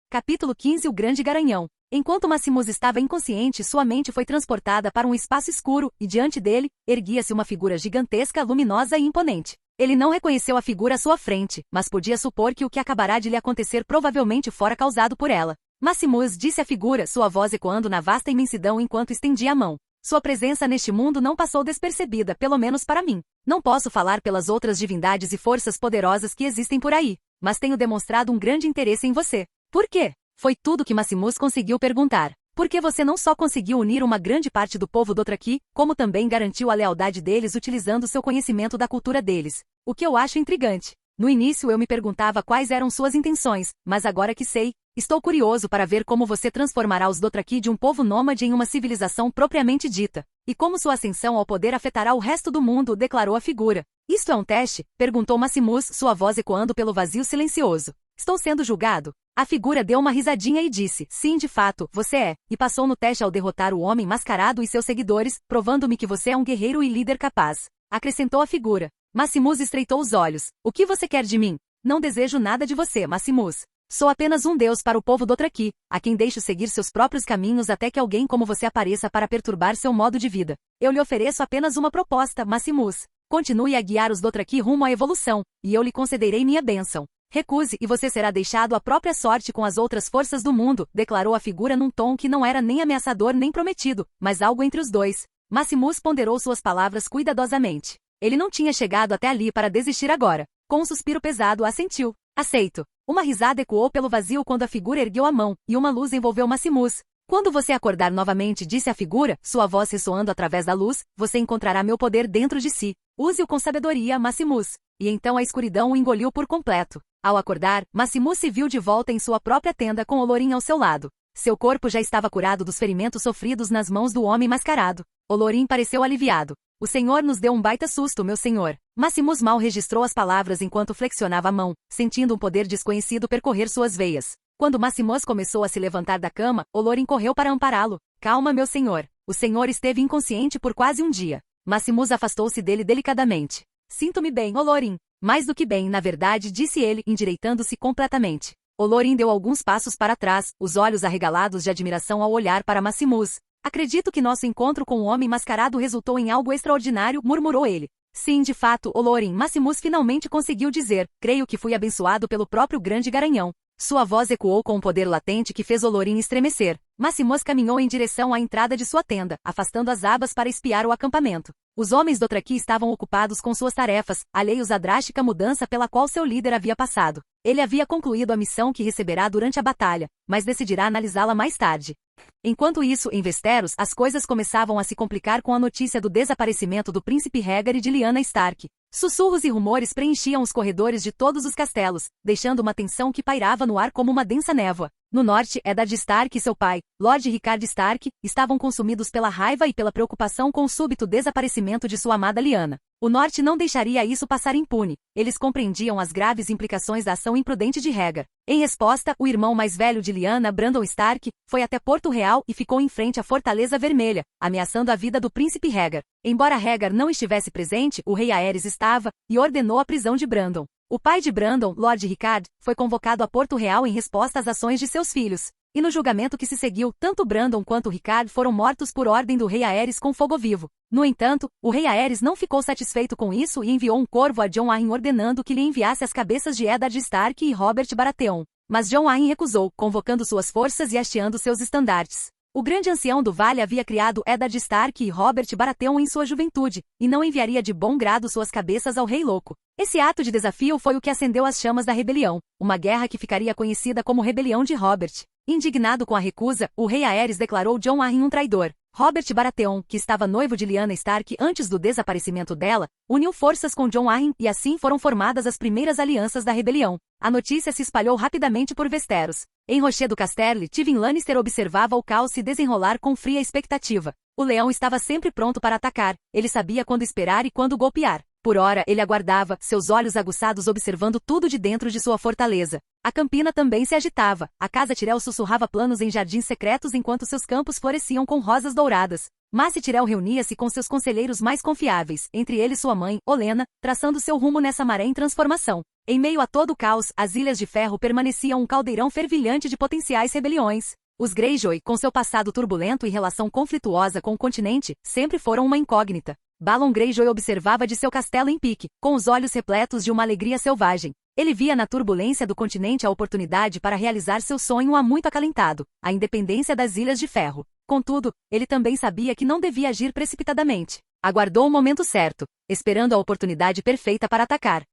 Capítulo 15 O Grande Garanhão. Enquanto Maximus estava inconsciente, sua mente foi transportada para um espaço escuro, e diante dele, erguia-se uma figura gigantesca, luminosa e imponente. Ele não reconheceu a figura à sua frente, mas podia supor que o que acabará de lhe acontecer provavelmente fora causado por ela. Maximus, disse a figura, sua voz ecoando na vasta imensidão enquanto estendia a mão. Sua presença neste mundo não passou despercebida, pelo menos para mim. Não posso falar pelas outras divindades e forças poderosas que existem por aí, mas tenho demonstrado um grande interesse em você. Por quê? Foi tudo que Maximus conseguiu perguntar. Porque você não só conseguiu unir uma grande parte do povo Dothraki, como também garantiu a lealdade deles utilizando seu conhecimento da cultura deles. O que eu acho intrigante. No início eu me perguntava quais eram suas intenções, mas agora que sei, estou curioso para ver como você transformará os Dothraki de um povo nômade em uma civilização propriamente dita. E como sua ascensão ao poder afetará o resto do mundo, declarou a figura. Isto é um teste? Perguntou Maximus, sua voz ecoando pelo vazio silencioso. Estou sendo julgado? A figura deu uma risadinha e disse, sim, de fato, você é, e passou no teste ao derrotar o homem mascarado e seus seguidores, provando-me que você é um guerreiro e líder capaz. Acrescentou a figura. Maximus estreitou os olhos. O que você quer de mim? Não desejo nada de você, Maximus. Sou apenas um deus para o povo Dothraki, a quem deixo seguir seus próprios caminhos até que alguém como você apareça para perturbar seu modo de vida. Eu lhe ofereço apenas uma proposta, Maximus. Continue a guiar os Dothraki rumo à evolução, e eu lhe concederei minha bênção. Recuse e você será deixado à própria sorte com as outras forças do mundo, declarou a figura num tom que não era nem ameaçador nem prometido, mas algo entre os dois. Maximus ponderou suas palavras cuidadosamente. Ele não tinha chegado até ali para desistir agora. Com um suspiro pesado, assentiu. Aceito. Uma risada ecoou pelo vazio quando a figura ergueu a mão, e uma luz envolveu Maximus. Quando você acordar novamente, disse a figura, sua voz ressoando através da luz, você encontrará meu poder dentro de si. Use-o com sabedoria, Maximus. E então a escuridão o engoliu por completo. Ao acordar, Maximus se viu de volta em sua própria tenda com Olorin ao seu lado. Seu corpo já estava curado dos ferimentos sofridos nas mãos do homem mascarado. Olorin pareceu aliviado. O senhor nos deu um baita susto, meu senhor. Maximus mal registrou as palavras enquanto flexionava a mão, sentindo um poder desconhecido percorrer suas veias. Quando Maximus começou a se levantar da cama, Olorin correu para ampará-lo. Calma, meu senhor. O senhor esteve inconsciente por quase um dia. Maximus afastou-se dele delicadamente. Sinto-me bem, Olorin. Mais do que bem, na verdade, disse ele, endireitando-se completamente. Olorin deu alguns passos para trás, os olhos arregalados de admiração ao olhar para Maximus. Acredito que nosso encontro com o homem mascarado resultou em algo extraordinário, murmurou ele. Sim, de fato, Olorin, Maximus finalmente conseguiu dizer. Creio que fui abençoado pelo próprio Grande Garanhão. Sua voz ecoou com um poder latente que fez Olorin estremecer. Maximus caminhou em direção à entrada de sua tenda, afastando as abas para espiar o acampamento. Os homens Dothraki estavam ocupados com suas tarefas, alheios à drástica mudança pela qual seu líder havia passado. Ele havia concluído a missão que receberá durante a batalha, mas decidirá analisá-la mais tarde. Enquanto isso, em Westeros, as coisas começavam a se complicar com a notícia do desaparecimento do príncipe Rhaegar e de Lyanna Stark. Sussurros e rumores preenchiam os corredores de todos os castelos, deixando uma tensão que pairava no ar como uma densa névoa. No norte, Eddard Stark e seu pai, Lord Rickard Stark, estavam consumidos pela raiva e pela preocupação com o súbito desaparecimento de sua amada Lyanna. O Norte não deixaria isso passar impune. Eles compreendiam as graves implicações da ação imprudente de Rhaegar. Em resposta, o irmão mais velho de Lyanna, Brandon Stark, foi até Porto Real e ficou em frente à Fortaleza Vermelha, ameaçando a vida do príncipe Rhaegar. Embora Rhaegar não estivesse presente, o rei Aerys estava, e ordenou a prisão de Brandon. O pai de Brandon, Lord Rickard, foi convocado a Porto Real em resposta às ações de seus filhos. E no julgamento que se seguiu, tanto Brandon quanto Rickard foram mortos por ordem do rei Aerys com fogo vivo. No entanto, o rei Aerys não ficou satisfeito com isso e enviou um corvo a Jon Arryn ordenando que lhe enviasse as cabeças de Eddard Stark e Robert Baratheon. Mas Jon Arryn recusou, convocando suas forças e hasteando seus estandartes. O grande ancião do vale havia criado Eddard Stark e Robert Baratheon em sua juventude, e não enviaria de bom grado suas cabeças ao Rei Louco. Esse ato de desafio foi o que acendeu as chamas da rebelião, uma guerra que ficaria conhecida como Rebelião de Robert. Indignado com a recusa, o rei Aerys declarou Jon Arryn um traidor. Robert Baratheon, que estava noivo de Lyanna Stark antes do desaparecimento dela, uniu forças com Jon Arryn e assim foram formadas as primeiras alianças da rebelião. A notícia se espalhou rapidamente por Westeros. Em Rochedo Casterly, Tywin Lannister observava o caos se desenrolar com fria expectativa. O leão estava sempre pronto para atacar, ele sabia quando esperar e quando golpear. Por ora, ele aguardava, seus olhos aguçados observando tudo de dentro de sua fortaleza. A campina também se agitava, a casa Tyrell sussurrava planos em jardins secretos enquanto seus campos floresciam com rosas douradas. Mace Tyrell reunia-se com seus conselheiros mais confiáveis, entre eles sua mãe, Olenna, traçando seu rumo nessa maré em transformação. Em meio a todo o caos, as Ilhas de Ferro permaneciam um caldeirão fervilhante de potenciais rebeliões. Os Greyjoy, com seu passado turbulento e relação conflituosa com o continente, sempre foram uma incógnita. Balon Greyjoy observava de seu castelo em pique, com os olhos repletos de uma alegria selvagem. Ele via na turbulência do continente a oportunidade para realizar seu sonho há muito acalentado, a independência das Ilhas de Ferro. Contudo, ele também sabia que não devia agir precipitadamente. Aguardou o momento certo, esperando a oportunidade perfeita para atacar.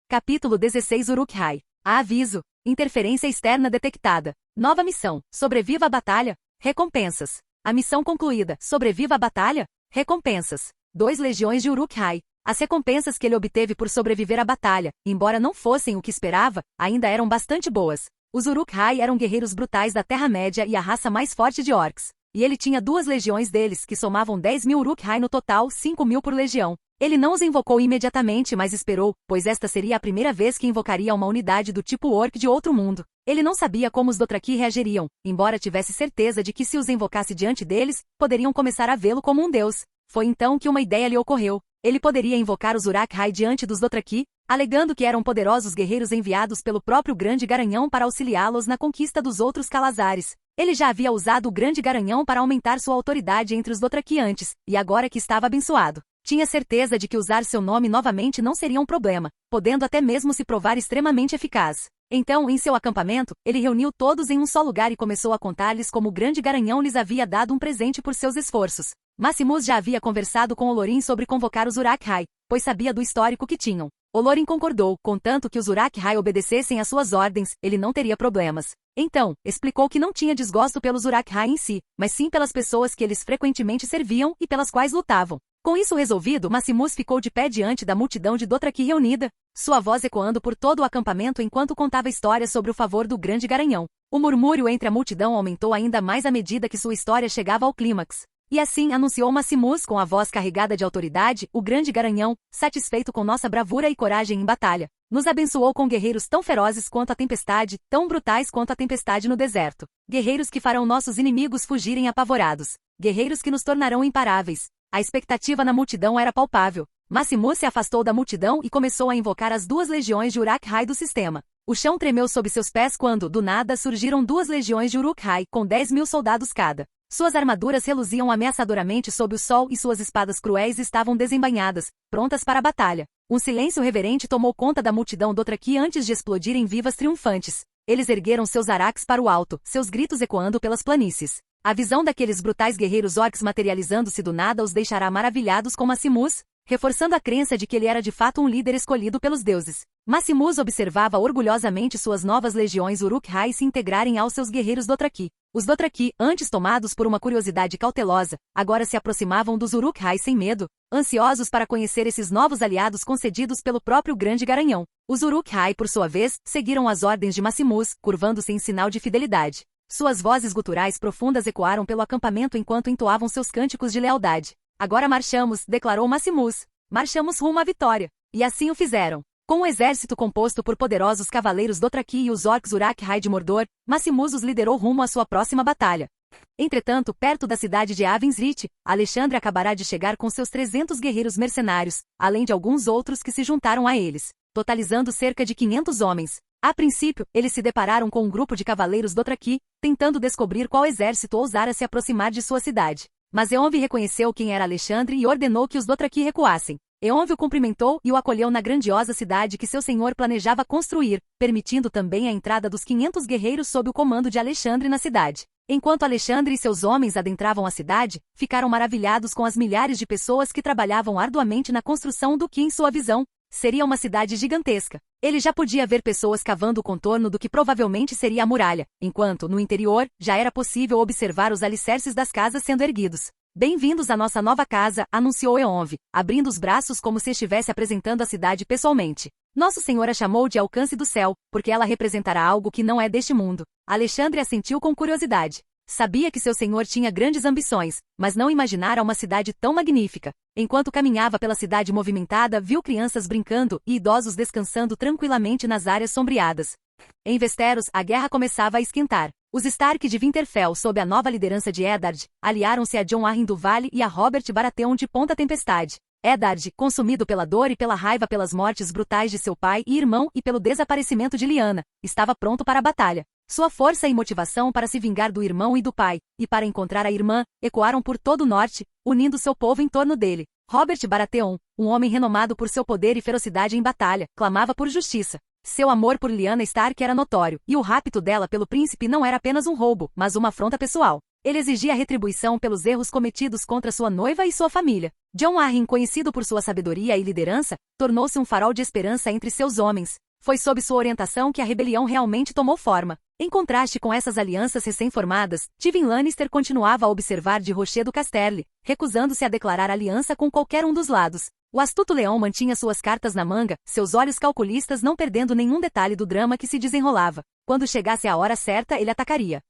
Capítulo 16 Uruk-hai. Aviso. Interferência externa detectada. Nova missão. Sobreviva à batalha. Recompensas. A missão concluída. Sobreviva à batalha. Recompensas. 2 legiões de Uruk-hai. As recompensas que ele obteve por sobreviver à batalha, embora não fossem o que esperava, ainda eram bastante boas. Os Uruk-hai eram guerreiros brutais da Terra-média e a raça mais forte de orcs. E ele tinha 2 legiões deles, que somavam 10.000 Uruk-hai no total, 5.000 por legião. Ele não os invocou imediatamente, mas esperou, pois esta seria a primeira vez que invocaria uma unidade do tipo orc de outro mundo. Ele não sabia como os Dothraki reagiriam, embora tivesse certeza de que se os invocasse diante deles, poderiam começar a vê-lo como um deus. Foi então que uma ideia lhe ocorreu. Ele poderia invocar os Uruk-hai diante dos Dothraki, alegando que eram poderosos guerreiros enviados pelo próprio Grande Garanhão para auxiliá-los na conquista dos outros Calazares. Ele já havia usado o Grande Garanhão para aumentar sua autoridade entre os Dothraki antes, e agora que estava abençoado, tinha certeza de que usar seu nome novamente não seria um problema, podendo até mesmo se provar extremamente eficaz. Então, em seu acampamento, ele reuniu todos em um só lugar e começou a contar-lhes como o Grande Garanhão lhes havia dado um presente por seus esforços. Maximus já havia conversado com Olorin sobre convocar os Uruk-hai, pois sabia do histórico que tinham. Olorin concordou, contanto que os Uruk-hai obedecessem às suas ordens, ele não teria problemas. Então, explicou que não tinha desgosto pelos Uruk-hai em si, mas sim pelas pessoas que eles frequentemente serviam e pelas quais lutavam. Com isso resolvido, Maximus ficou de pé diante da multidão de Dothraki reunida, sua voz ecoando por todo o acampamento enquanto contava histórias sobre o favor do Grande Garanhão. O murmúrio entre a multidão aumentou ainda mais à medida que sua história chegava ao clímax. E assim anunciou Maximus com a voz carregada de autoridade, o Grande Garanhão, satisfeito com nossa bravura e coragem em batalha, nos abençoou com guerreiros tão ferozes quanto a tempestade, tão brutais quanto a tempestade no deserto. Guerreiros que farão nossos inimigos fugirem apavorados. Guerreiros que nos tornarão imparáveis. A expectativa na multidão era palpável. Maximus se afastou da multidão e começou a invocar as 2 legiões de Uruk-hai do sistema. O chão tremeu sob seus pés quando, do nada, surgiram 2 legiões de Uruk-hai, com 10.000 soldados cada. Suas armaduras reluziam ameaçadoramente sob o sol e suas espadas cruéis estavam desembainhadas, prontas para a batalha. Um silêncio reverente tomou conta da multidão Dothraki antes de explodir em vivas triunfantes. Eles ergueram seus araques para o alto, seus gritos ecoando pelas planícies. A visão daqueles brutais guerreiros orcs materializando-se do nada os deixará maravilhados com Maximus, reforçando a crença de que ele era de fato um líder escolhido pelos deuses. Maximus observava orgulhosamente suas novas legiões Uruk-hai se integrarem aos seus guerreiros Dothraki. Os Dothraki, antes tomados por uma curiosidade cautelosa, agora se aproximavam dos Uruk-hai sem medo, ansiosos para conhecer esses novos aliados concedidos pelo próprio Grande Garanhão. Os Uruk-hai, por sua vez, seguiram as ordens de Maximus, curvando-se em sinal de fidelidade. Suas vozes guturais profundas ecoaram pelo acampamento enquanto entoavam seus cânticos de lealdade. Agora marchamos, declarou Maximus. marchamos rumo à vitória. E assim o fizeram. Com um exército composto por poderosos cavaleiros Dothraki e os orcs Uruk-hai de Mordor, Maximus os liderou rumo à sua próxima batalha. Entretanto, perto da cidade de Avensrith, Alexandre acabará de chegar com seus 300 guerreiros mercenários, além de alguns outros que se juntaram a eles, totalizando cerca de 500 homens. A princípio, eles se depararam com um grupo de cavaleiros Dothraki, tentando descobrir qual exército ousara se aproximar de sua cidade. Mas Eonvi reconheceu quem era Alexandre e ordenou que os Dothraki recuassem. Eonvi o cumprimentou e o acolheu na grandiosa cidade que seu senhor planejava construir, permitindo também a entrada dos 500 guerreiros sob o comando de Alexandre na cidade. Enquanto Alexandre e seus homens adentravam a cidade, ficaram maravilhados com as milhares de pessoas que trabalhavam arduamente na construção do que, em sua visão, seria uma cidade gigantesca. Ele já podia ver pessoas cavando o contorno do que provavelmente seria a muralha, enquanto, no interior, já era possível observar os alicerces das casas sendo erguidos. Bem-vindos à nossa nova casa, anunciou Eonvi, abrindo os braços como se estivesse apresentando a cidade pessoalmente. Nosso Senhor a chamou de alcance do céu, porque ela representará algo que não é deste mundo. Alexandre assentiu com curiosidade. Sabia que seu senhor tinha grandes ambições, mas não imaginara uma cidade tão magnífica. Enquanto caminhava pela cidade movimentada, viu crianças brincando e idosos descansando tranquilamente nas áreas sombreadas. Em Westeros, a guerra começava a esquentar. Os Stark de Winterfell, sob a nova liderança de Eddard, aliaram-se a Jon Arryn do Vale e a Robert Baratheon de Ponta Tempestade. Eddard, consumido pela dor e pela raiva pelas mortes brutais de seu pai e irmão e pelo desaparecimento de Lyanna, estava pronto para a batalha. Sua força e motivação para se vingar do irmão e do pai, e para encontrar a irmã, ecoaram por todo o norte, unindo seu povo em torno dele. Robert Baratheon, um homem renomado por seu poder e ferocidade em batalha, clamava por justiça. Seu amor por Lyanna Stark era notório, e o rapto dela pelo príncipe não era apenas um roubo, mas uma afronta pessoal. Ele exigia retribuição pelos erros cometidos contra sua noiva e sua família. Jon Arryn, conhecido por sua sabedoria e liderança, tornou-se um farol de esperança entre seus homens. Foi sob sua orientação que a rebelião realmente tomou forma. Em contraste com essas alianças recém-formadas, Tywin Lannister continuava a observar de Rochedo Casterly, recusando-se a declarar aliança com qualquer um dos lados. O astuto leão mantinha suas cartas na manga, seus olhos calculistas não perdendo nenhum detalhe do drama que se desenrolava. Quando chegasse a hora certa, ele atacaria.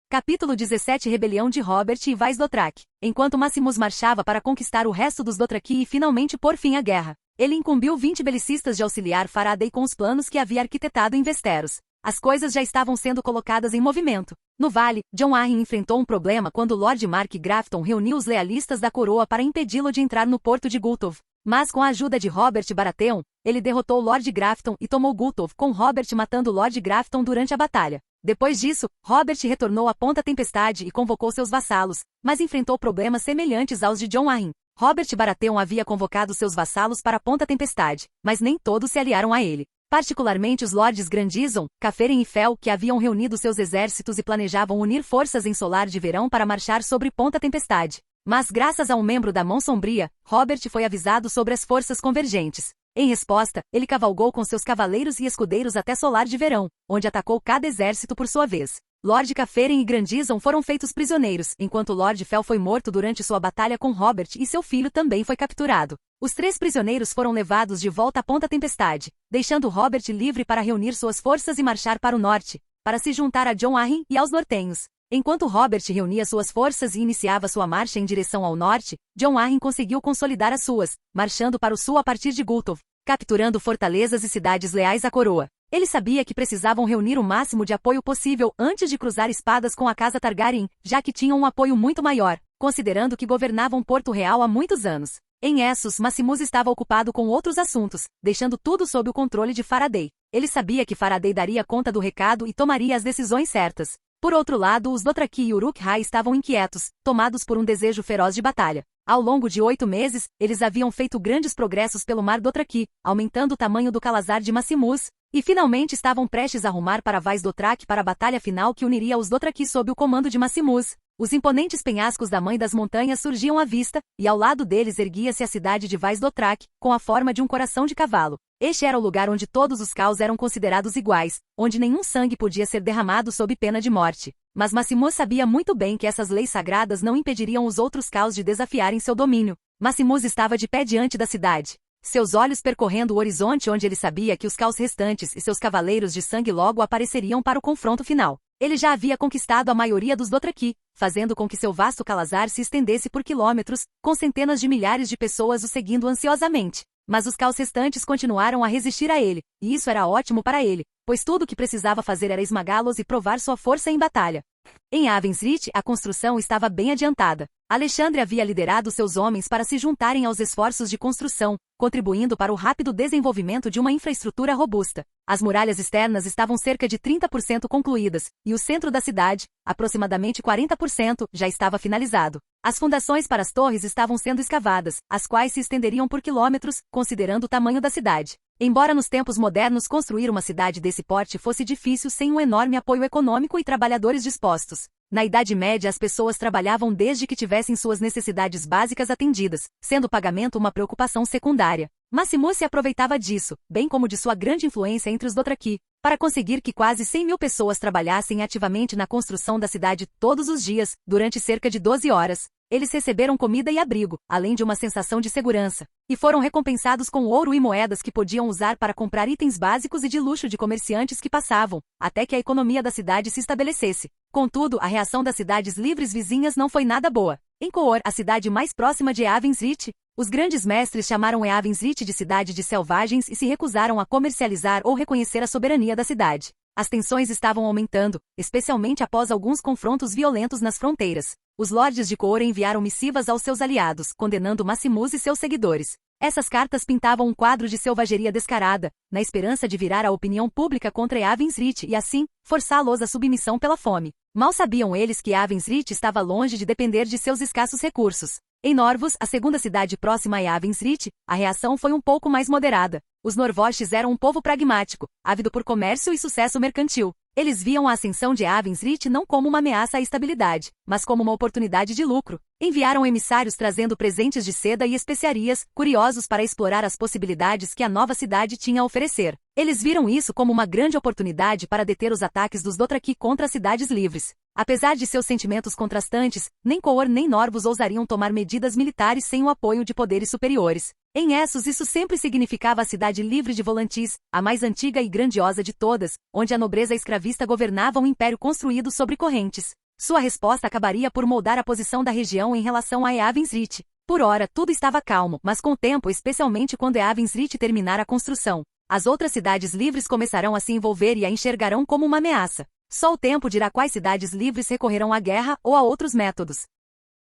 Capítulo 17 Rebelião de Robert e Vaes Dothrak. Enquanto Maximus marchava para conquistar o resto dos Dothraki e finalmente pôr fim à guerra, ele incumbiu 20 belicistas de auxiliar Faraday com os planos que havia arquitetado em Westeros. As coisas já estavam sendo colocadas em movimento. No vale, Jon Arryn enfrentou um problema quando Lord Mark Grafton reuniu os lealistas da coroa para impedi-lo de entrar no porto de Gultov. Mas com a ajuda de Robert Baratheon, ele derrotou Lord Grafton e tomou Gultov, com Robert matando Lord Grafton durante a batalha. Depois disso, Robert retornou à Ponta Tempestade e convocou seus vassalos, mas enfrentou problemas semelhantes aos de Jon Arryn. Robert Baratheon havia convocado seus vassalos para a Ponta Tempestade, mas nem todos se aliaram a ele. Particularmente os lords Grandison, Caferen e Fel, que haviam reunido seus exércitos e planejavam unir forças em Solar de Verão para marchar sobre Ponta Tempestade. Mas graças a um membro da Mão Sombria, Robert foi avisado sobre as forças convergentes. Em resposta, ele cavalgou com seus cavaleiros e escudeiros até Solar de Verão, onde atacou cada exército por sua vez. Lord Caferen e Grandison foram feitos prisioneiros, enquanto Lord Fel foi morto durante sua batalha com Robert e seu filho também foi capturado. Os 3 prisioneiros foram levados de volta à Ponta Tempestade, deixando Robert livre para reunir suas forças e marchar para o norte, para se juntar a Jon Arryn e aos nortenhos. Enquanto Robert reunia suas forças e iniciava sua marcha em direção ao norte, Jon Arryn conseguiu consolidar as suas, marchando para o sul a partir de Gultov, capturando fortalezas e cidades leais à coroa. Ele sabia que precisavam reunir o máximo de apoio possível antes de cruzar espadas com a casa Targaryen, já que tinham um apoio muito maior, considerando que governavam Porto Real há muitos anos. Em Essos, Maximus estava ocupado com outros assuntos, deixando tudo sob o controle de Faraday. Ele sabia que Faraday daria conta do recado e tomaria as decisões certas. Por outro lado, os Dothraki e Uruk-hai estavam inquietos, tomados por um desejo feroz de batalha. Ao longo de 8 meses, eles haviam feito grandes progressos pelo Mar Dothraki, aumentando o tamanho do Calazar de Maximus, e finalmente estavam prestes a rumar para Vaes Dothrak para a batalha final que uniria os Dothraki sob o comando de Maximus. Os imponentes penhascos da Mãe das Montanhas surgiam à vista, e ao lado deles erguia-se a cidade de Vaes Dothrak, com a forma de um coração de cavalo. Este era o lugar onde todos os caos eram considerados iguais, onde nenhum sangue podia ser derramado sob pena de morte. Mas Maximus sabia muito bem que essas leis sagradas não impediriam os outros caos de desafiarem seu domínio. Maximus estava de pé diante da cidade, seus olhos percorrendo o horizonte onde ele sabia que os caos restantes e seus cavaleiros de sangue logo apareceriam para o confronto final. Ele já havia conquistado a maioria dos Dothraki, fazendo com que seu vasto calazar se estendesse por quilômetros, com centenas de milhares de pessoas o seguindo ansiosamente. Mas os caos restantes continuaram a resistir a ele, e isso era ótimo para ele, pois tudo o que precisava fazer era esmagá-los e provar sua força em batalha. Em Avensrith, a construção estava bem adiantada. Alexandre havia liderado seus homens para se juntarem aos esforços de construção, contribuindo para o rápido desenvolvimento de uma infraestrutura robusta. As muralhas externas estavam cerca de 30% concluídas, e o centro da cidade, aproximadamente 40%, já estava finalizado. As fundações para as torres estavam sendo escavadas, as quais se estenderiam por quilômetros, considerando o tamanho da cidade. Embora nos tempos modernos construir uma cidade desse porte fosse difícil sem um enorme apoio econômico e trabalhadores dispostos. Na Idade Média as pessoas trabalhavam desde que tivessem suas necessidades básicas atendidas, sendo o pagamento uma preocupação secundária. Maximus se aproveitava disso, bem como de sua grande influência entre os Dothraki, para conseguir que quase 100.000 pessoas trabalhassem ativamente na construção da cidade todos os dias, durante cerca de 12 horas. Eles receberam comida e abrigo, além de uma sensação de segurança, e foram recompensados com ouro e moedas que podiam usar para comprar itens básicos e de luxo de comerciantes que passavam, até que a economia da cidade se estabelecesse. Contudo, a reação das cidades livres vizinhas não foi nada boa. Em Coor, a cidade mais próxima de Avensrith, os grandes mestres chamaram Avensrith de cidade de selvagens e se recusaram a comercializar ou reconhecer a soberania da cidade. As tensões estavam aumentando, especialmente após alguns confrontos violentos nas fronteiras. Os lordes de Coor enviaram missivas aos seus aliados, condenando Maximus e seus seguidores. Essas cartas pintavam um quadro de selvageria descarada, na esperança de virar a opinião pública contra Avensrith e assim, forçá-los à submissão pela fome. Mal sabiam eles que Avensrith estava longe de depender de seus escassos recursos. Em Norvos, a segunda cidade próxima a Avensrith, a reação foi um pouco mais moderada. Os Norvoshes eram um povo pragmático, ávido por comércio e sucesso mercantil. Eles viam a ascensão de Avensrith não como uma ameaça à estabilidade, mas como uma oportunidade de lucro. Enviaram emissários trazendo presentes de seda e especiarias, curiosos para explorar as possibilidades que a nova cidade tinha a oferecer. Eles viram isso como uma grande oportunidade para deter os ataques dos Dothraki contra as cidades livres. Apesar de seus sentimentos contrastantes, nem Coor nem Norvos ousariam tomar medidas militares sem o apoio de poderes superiores. Em Essos isso sempre significava a cidade livre de Volantis, a mais antiga e grandiosa de todas, onde a nobreza escravista governava um império construído sobre correntes. Sua resposta acabaria por moldar a posição da região em relação a Avensrith. Por ora, tudo estava calmo, mas com o tempo, especialmente quando Avensrith terminar a construção, as outras cidades livres começarão a se envolver e a enxergarão como uma ameaça. Só o tempo dirá quais cidades livres recorrerão à guerra ou a outros métodos.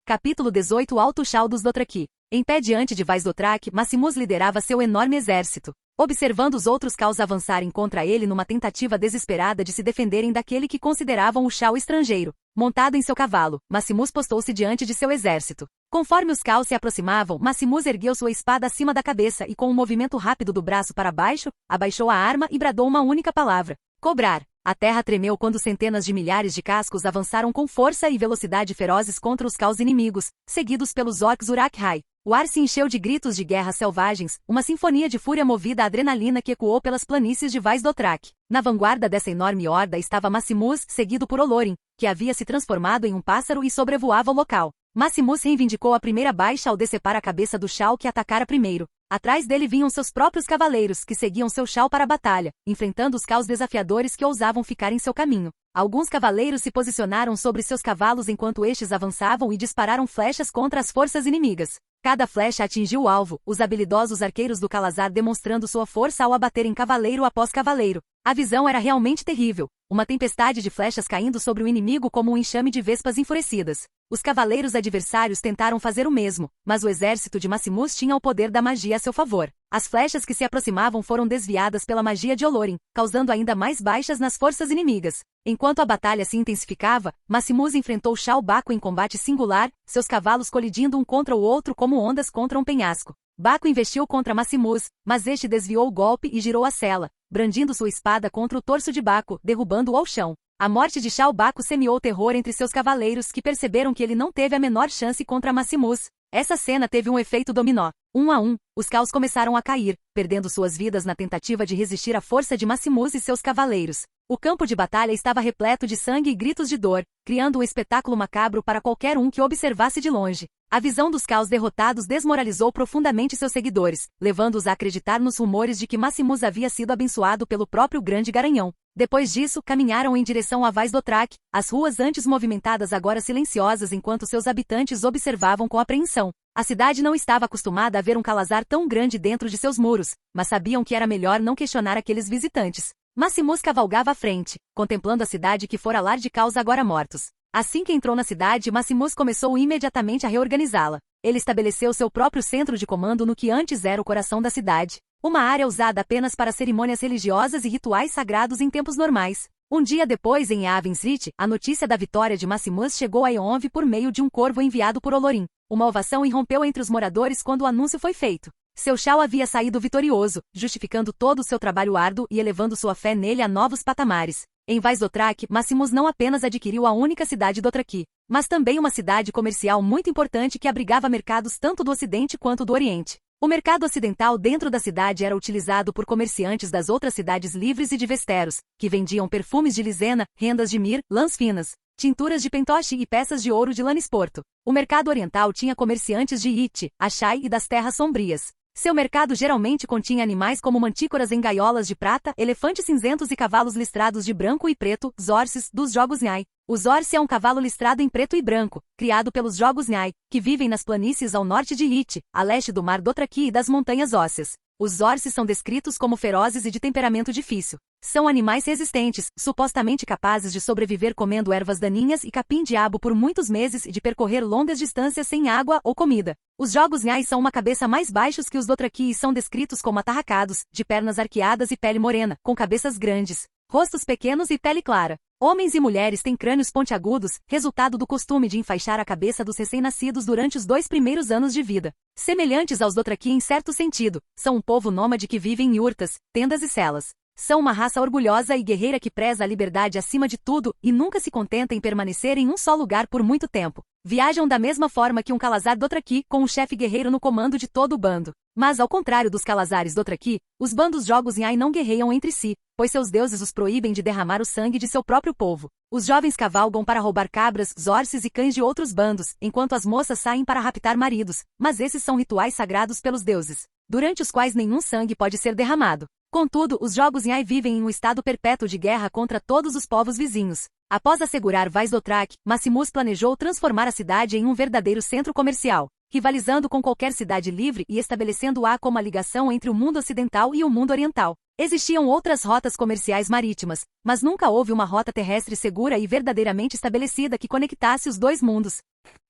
Capítulo 18 Alto Chal dos Dothraki. Em pé diante de Vais-Dothrak, Maximus liderava seu enorme exército. Observando os outros caos avançarem contra ele numa tentativa desesperada de se defenderem daquele que consideravam o Chal estrangeiro, montado em seu cavalo, Maximus postou-se diante de seu exército. Conforme os caos se aproximavam, Maximus ergueu sua espada acima da cabeça e com um movimento rápido do braço para baixo, abaixou a arma e bradou uma única palavra: cobrar. A terra tremeu quando centenas de milhares de cascos avançaram com força e velocidade ferozes contra os caos inimigos, seguidos pelos orcs Uruk-hai. O ar se encheu de gritos de guerra selvagens, uma sinfonia de fúria movida à adrenalina que ecoou pelas planícies de Vais-Dothrak. Na vanguarda dessa enorme horda estava Maximus, seguido por Olorin, que havia se transformado em um pássaro e sobrevoava o local. Maximus reivindicou a primeira baixa ao decepar a cabeça do Chal que atacara primeiro. Atrás dele vinham seus próprios cavaleiros, que seguiam seu Chal para a batalha, enfrentando os caos desafiadores que ousavam ficar em seu caminho. Alguns cavaleiros se posicionaram sobre seus cavalos enquanto estes avançavam e dispararam flechas contra as forças inimigas. Cada flecha atingiu o alvo, os habilidosos arqueiros do Calazar demonstrando sua força ao abaterem cavaleiro após cavaleiro. A visão era realmente terrível, uma tempestade de flechas caindo sobre o inimigo como um enxame de vespas enfurecidas. Os cavaleiros adversários tentaram fazer o mesmo, mas o exército de Maximus tinha o poder da magia a seu favor. As flechas que se aproximavam foram desviadas pela magia de Olorin, causando ainda mais baixas nas forças inimigas. Enquanto a batalha se intensificava, Maximus enfrentou Shao Baco em combate singular, seus cavalos colidindo um contra o outro como ondas contra um penhasco. Baco investiu contra Maximus, mas este desviou o golpe e girou a sela, brandindo sua espada contra o torso de Baco, derrubando-o ao chão. A morte de Shao Baco semeou terror entre seus cavaleiros que perceberam que ele não teve a menor chance contra Maximus. Essa cena teve um efeito dominó. Um a um, os caos começaram a cair, perdendo suas vidas na tentativa de resistir à força de Maximus e seus cavaleiros. O campo de batalha estava repleto de sangue e gritos de dor, criando um espetáculo macabro para qualquer um que observasse de longe. A visão dos Caos derrotados desmoralizou profundamente seus seguidores, levando-os a acreditar nos rumores de que Maximus havia sido abençoado pelo próprio Grande Garanhão. Depois disso, caminharam em direção a Vaz Dothraki, as ruas antes movimentadas agora silenciosas enquanto seus habitantes observavam com apreensão. A cidade não estava acostumada a ver um calazar tão grande dentro de seus muros, mas sabiam que era melhor não questionar aqueles visitantes. Maximus cavalgava à frente, contemplando a cidade que fora lar de Caos agora mortos. Assim que entrou na cidade, Maximus começou imediatamente a reorganizá-la. Ele estabeleceu seu próprio centro de comando no que antes era o coração da cidade, uma área usada apenas para cerimônias religiosas e rituais sagrados em tempos normais. Um dia depois, em Yavin-Srit, a notícia da vitória de Maximus chegou a Eonv por meio de um corvo enviado por Olorin. Uma ovação irrompeu entre os moradores quando o anúncio foi feito. Seu Shao havia saído vitorioso, justificando todo o seu trabalho árduo e elevando sua fé nele a novos patamares. Em Vaz Dothraki, Maximus não apenas adquiriu a única cidade Dothraki, mas também uma cidade comercial muito importante que abrigava mercados tanto do Ocidente quanto do Oriente. O mercado ocidental dentro da cidade era utilizado por comerciantes das outras cidades livres e de Westeros, que vendiam perfumes de lisena, rendas de mir, lãs finas, tinturas de pentoche e peças de ouro de Lannisporto. O mercado oriental tinha comerciantes de Iti, Ashai e das Terras Sombrias. Seu mercado geralmente continha animais como mantícoras em gaiolas de prata, elefantes cinzentos e cavalos listrados de branco e preto, Zorses, dos Jogos Nyai. O Zorse é um cavalo listrado em preto e branco, criado pelos Jogos Nyai, que vivem nas planícies ao norte de Iti, a leste do Mar Dothraki e das Montanhas Ósseas. Os Zorses são descritos como ferozes e de temperamento difícil. São animais resistentes, supostamente capazes de sobreviver comendo ervas daninhas e capim-diabo por muitos meses e de percorrer longas distâncias sem água ou comida. Os Jogos Nyai são uma cabeça mais baixos que os Dothraki e são descritos como atarracados, de pernas arqueadas e pele morena, com cabeças grandes, rostos pequenos e pele clara. Homens e mulheres têm crânios pontiagudos, resultado do costume de enfaixar a cabeça dos recém-nascidos durante os 2 primeiros anos de vida. Semelhantes aos Dothraki em certo sentido, são um povo nômade que vive em yurtas, tendas e celas. São uma raça orgulhosa e guerreira que preza a liberdade acima de tudo e nunca se contenta em permanecer em um só lugar por muito tempo. Viajam da mesma forma que um Calazar Dothraki, com um chefe guerreiro no comando de todo o bando. Mas ao contrário dos Calazares Dothraki, os bandos Jogos Nyai não guerreiam entre si, pois seus deuses os proíbem de derramar o sangue de seu próprio povo. Os jovens cavalgam para roubar cabras, zorses e cães de outros bandos, enquanto as moças saem para raptar maridos, mas esses são rituais sagrados pelos deuses, durante os quais nenhum sangue pode ser derramado. Contudo, os Jogos Nyai vivem em um estado perpétuo de guerra contra todos os povos vizinhos. Após assegurar Vaz Dothraki, Maximus planejou transformar a cidade em um verdadeiro centro comercial, rivalizando com qualquer cidade livre e estabelecendo-a como a ligação entre o mundo ocidental e o mundo oriental. Existiam outras rotas comerciais marítimas, mas nunca houve uma rota terrestre segura e verdadeiramente estabelecida que conectasse os dois mundos.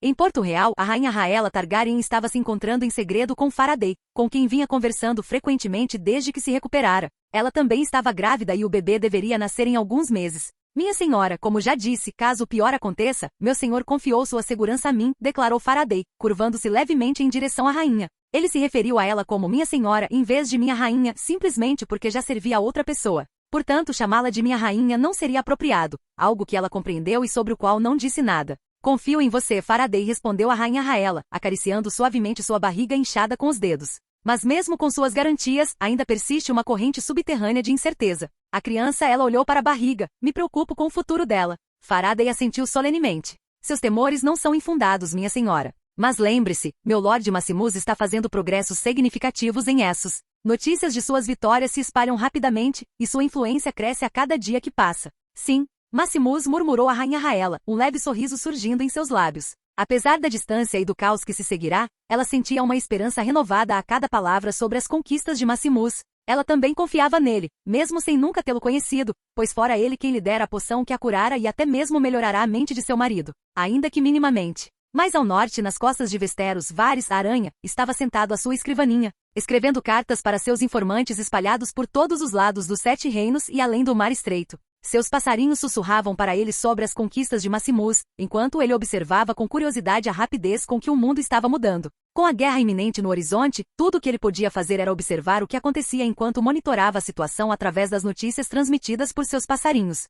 Em Porto Real, a rainha Rhaella Targaryen estava se encontrando em segredo com Faraday, com quem vinha conversando frequentemente desde que se recuperara. Ela também estava grávida e o bebê deveria nascer em alguns meses. Minha senhora, como já disse, caso o pior aconteça, meu senhor confiou sua segurança a mim, declarou Faraday, curvando-se levemente em direção à rainha. Ele se referiu a ela como minha senhora em vez de minha rainha, simplesmente porque já servia a outra pessoa. Portanto, chamá-la de minha rainha não seria apropriado, algo que ela compreendeu e sobre o qual não disse nada. Confio em você, Faraday, respondeu a rainha Rhaella, acariciando suavemente sua barriga inchada com os dedos. Mas mesmo com suas garantias, ainda persiste uma corrente subterrânea de incerteza. A criança, ela olhou para a barriga. Me preocupo com o futuro dela. Faraday assentiu solenemente. Seus temores não são infundados, minha senhora. Mas lembre-se, meu Lord Maximus está fazendo progressos significativos em Essos. Notícias de suas vitórias se espalham rapidamente, e sua influência cresce a cada dia que passa. Sim, Maximus, murmurou a rainha Rhaella, um leve sorriso surgindo em seus lábios. Apesar da distância e do caos que se seguirá, ela sentia uma esperança renovada a cada palavra sobre as conquistas de Maximus. Ela também confiava nele, mesmo sem nunca tê-lo conhecido, pois fora ele quem lhe dera a poção que a curara e até mesmo melhorará a mente de seu marido, ainda que minimamente. Mais ao norte, nas costas de Westeros, Varys, a aranha, estava sentado à sua escrivaninha, escrevendo cartas para seus informantes espalhados por todos os lados dos 7 reinos e além do Mar Estreito. Seus passarinhos sussurravam para ele sobre as conquistas de Maximus, enquanto ele observava com curiosidade a rapidez com que o mundo estava mudando. Com a guerra iminente no horizonte, tudo o que ele podia fazer era observar o que acontecia enquanto monitorava a situação através das notícias transmitidas por seus passarinhos.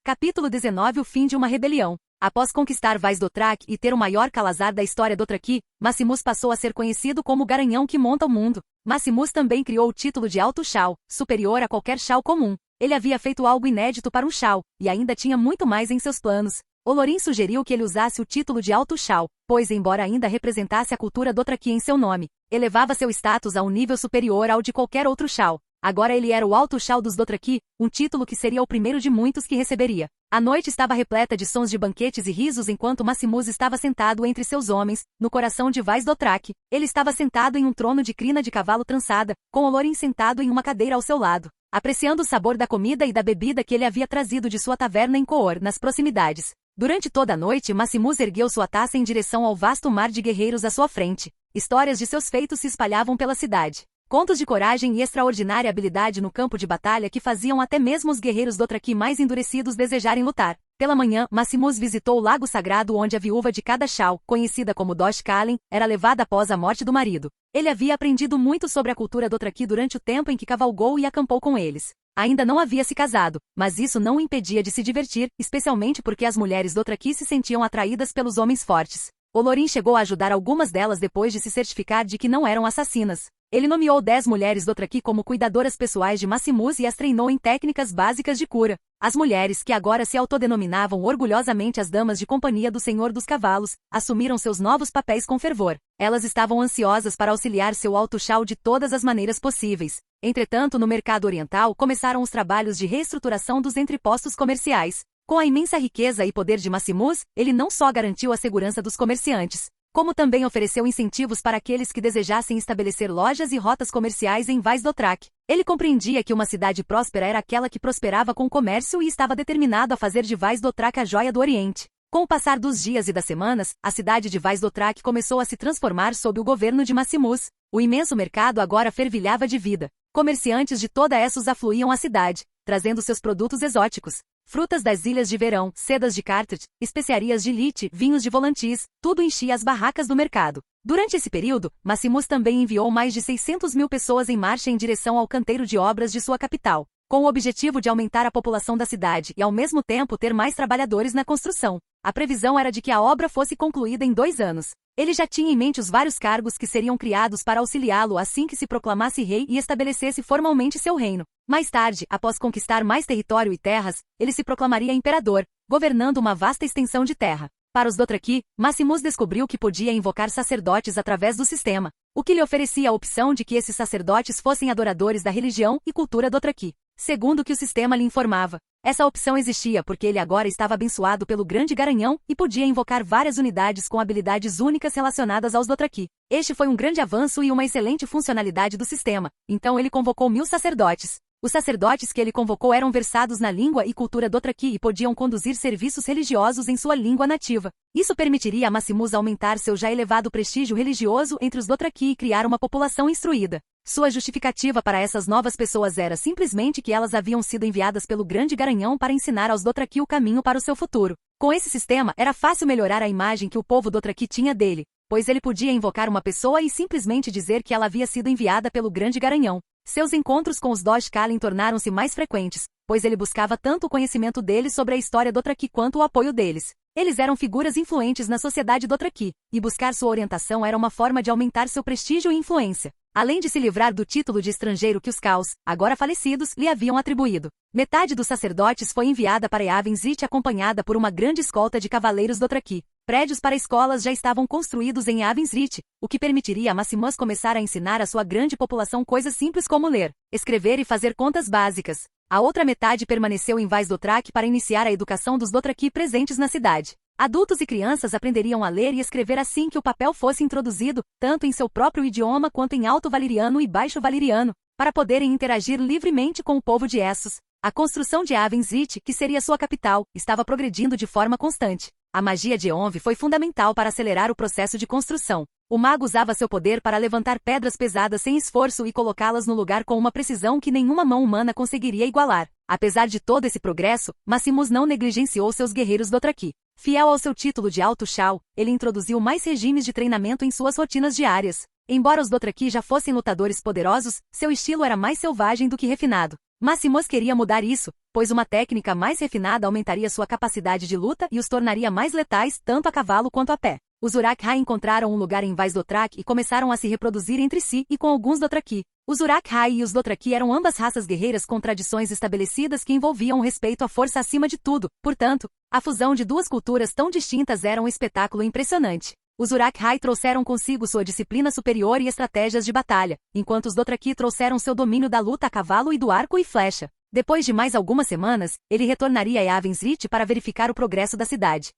Capítulo 19 O fim de uma rebelião. Após conquistar Vaz Dothraki e ter o maior Calazar da história Dothraki, Maximus passou a ser conhecido como o Garanhão que monta o mundo. Maximus também criou o título de Alto Shao, superior a qualquer Shao comum. Ele havia feito algo inédito para um Shao, e ainda tinha muito mais em seus planos. Olorin sugeriu que ele usasse o título de Alto Shao, pois embora ainda representasse a cultura Dothraki em seu nome, elevava seu status a um nível superior ao de qualquer outro Shao. Agora ele era o Alto Shao dos Dothraki, um título que seria o primeiro de muitos que receberia. A noite estava repleta de sons de banquetes e risos enquanto Maximus estava sentado entre seus homens, no coração de Vais Dothrak. Ele estava sentado em um trono de crina de cavalo trançada, com Olorin sentado em uma cadeira ao seu lado, apreciando o sabor da comida e da bebida que ele havia trazido de sua taverna em Coor, nas proximidades. Durante toda a noite, Maximus ergueu sua taça em direção ao vasto mar de guerreiros à sua frente. Histórias de seus feitos se espalhavam pela cidade. Contos de coragem e extraordinária habilidade no campo de batalha que faziam até mesmo os guerreiros Dothraki mais endurecidos desejarem lutar. Pela manhã, Maximus visitou o lago sagrado onde a viúva de cada Shao, conhecida como Dosh Kalen, era levada após a morte do marido. Ele havia aprendido muito sobre a cultura Dothraki durante o tempo em que cavalgou e acampou com eles. Ainda não havia se casado, mas isso não o impedia de se divertir, especialmente porque as mulheres Dothraki se sentiam atraídas pelos homens fortes. Olorin chegou a ajudar algumas delas depois de se certificar de que não eram assassinas. Ele nomeou 10 mulheres Dothraki como cuidadoras pessoais de Maximus e as treinou em técnicas básicas de cura. As mulheres, que agora se autodenominavam orgulhosamente as damas de companhia do Senhor dos Cavalos, assumiram seus novos papéis com fervor. Elas estavam ansiosas para auxiliar seu Alto Shao de todas as maneiras possíveis. Entretanto, no mercado oriental começaram os trabalhos de reestruturação dos entrepostos comerciais. Com a imensa riqueza e poder de Maximus, ele não só garantiu a segurança dos comerciantes, como também ofereceu incentivos para aqueles que desejassem estabelecer lojas e rotas comerciais em Vais Dothrak. Ele compreendia que uma cidade próspera era aquela que prosperava com o comércio e estava determinado a fazer de Vais Dothrak a joia do Oriente. Com o passar dos dias e das semanas, a cidade de Vais Dothrak começou a se transformar sob o governo de Maximus. O imenso mercado agora fervilhava de vida. Comerciantes de toda Essos afluíam à cidade, trazendo seus produtos exóticos. Frutas das ilhas de verão, sedas de Carthage, especiarias de Lite, vinhos de Volantis, tudo enchia as barracas do mercado. Durante esse período, Maximus também enviou mais de 600.000 pessoas em marcha em direção ao canteiro de obras de sua capital, com o objetivo de aumentar a população da cidade e ao mesmo tempo ter mais trabalhadores na construção. A previsão era de que a obra fosse concluída em 2 anos. Ele já tinha em mente os vários cargos que seriam criados para auxiliá-lo assim que se proclamasse rei e estabelecesse formalmente seu reino. Mais tarde, após conquistar mais território e terras, ele se proclamaria imperador, governando uma vasta extensão de terra. Para os Dothraki, Maximus descobriu que podia invocar sacerdotes através do sistema, o que lhe oferecia a opção de que esses sacerdotes fossem adoradores da religião e cultura Dothraki. Segundo o que o sistema lhe informava, essa opção existia porque ele agora estava abençoado pelo Grande Garanhão e podia invocar várias unidades com habilidades únicas relacionadas aos Dothraki. Este foi um grande avanço e uma excelente funcionalidade do sistema, então ele convocou 1000 sacerdotes. Os sacerdotes que ele convocou eram versados na língua e cultura Dothraki e podiam conduzir serviços religiosos em sua língua nativa. Isso permitiria a Maximus aumentar seu já elevado prestígio religioso entre os Dothraki e criar uma população instruída. Sua justificativa para essas novas pessoas era simplesmente que elas haviam sido enviadas pelo Grande Garanhão para ensinar aos Dothraki o caminho para o seu futuro. Com esse sistema, era fácil melhorar a imagem que o povo Dothraki tinha dele, pois ele podia invocar uma pessoa e simplesmente dizer que ela havia sido enviada pelo Grande Garanhão. Seus encontros com os Dosh Kalen tornaram-se mais frequentes, pois ele buscava tanto o conhecimento deles sobre a história Dothraki quanto o apoio deles. Eles eram figuras influentes na sociedade Dothraki, e buscar sua orientação era uma forma de aumentar seu prestígio e influência, além de se livrar do título de estrangeiro que os Khals, agora falecidos, lhe haviam atribuído. Metade dos sacerdotes foi enviada para Yavin 'Zhit acompanhada por uma grande escolta de cavaleiros Dothraki. Prédios para escolas já estavam construídos em Yavin 'Zhit, o que permitiria a Maximus começar a ensinar à sua grande população coisas simples como ler, escrever e fazer contas básicas. A outra metade permaneceu em Vais Dothrak para iniciar a educação dos Dothraki presentes na cidade. Adultos e crianças aprenderiam a ler e escrever assim que o papel fosse introduzido, tanto em seu próprio idioma quanto em Alto Valeriano e Baixo Valeriano, para poderem interagir livremente com o povo de Essos. A construção de Yavin 'Zhit, que seria sua capital, estava progredindo de forma constante. A magia de Eonv foi fundamental para acelerar o processo de construção. O mago usava seu poder para levantar pedras pesadas sem esforço e colocá-las no lugar com uma precisão que nenhuma mão humana conseguiria igualar. Apesar de todo esse progresso, Maximus não negligenciou seus guerreiros Dothraki. Fiel ao seu título de Alto Shao, ele introduziu mais regimes de treinamento em suas rotinas diárias. Embora os Dothraki já fossem lutadores poderosos, seu estilo era mais selvagem do que refinado. Maximus queria mudar isso, pois uma técnica mais refinada aumentaria sua capacidade de luta e os tornaria mais letais tanto a cavalo quanto a pé. Os Uruk-hai encontraram um lugar em Vaz-Dothraki e começaram a se reproduzir entre si e com alguns Dothraki. Os Uruk-hai e os Dothraki eram ambas raças guerreiras com tradições estabelecidas que envolviam o respeito à força acima de tudo. Portanto, a fusão de duas culturas tão distintas era um espetáculo impressionante. Os Uruk-hai trouxeram consigo sua disciplina superior e estratégias de batalha, enquanto os Dothraki trouxeram seu domínio da luta a cavalo e do arco e flecha. Depois de mais algumas semanas, ele retornaria a Yavin-Srit para verificar o progresso da cidade.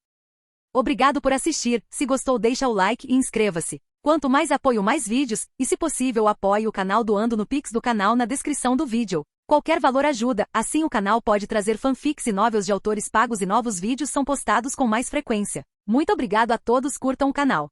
Obrigado por assistir, se gostou deixa o like e inscreva-se. Quanto mais apoio mais vídeos, e se possível apoie o canal doando no Pix do canal na descrição do vídeo. Qualquer valor ajuda, assim o canal pode trazer fanfics e novels de autores pagos e novos vídeos são postados com mais frequência. Muito obrigado a todos, curtam o canal.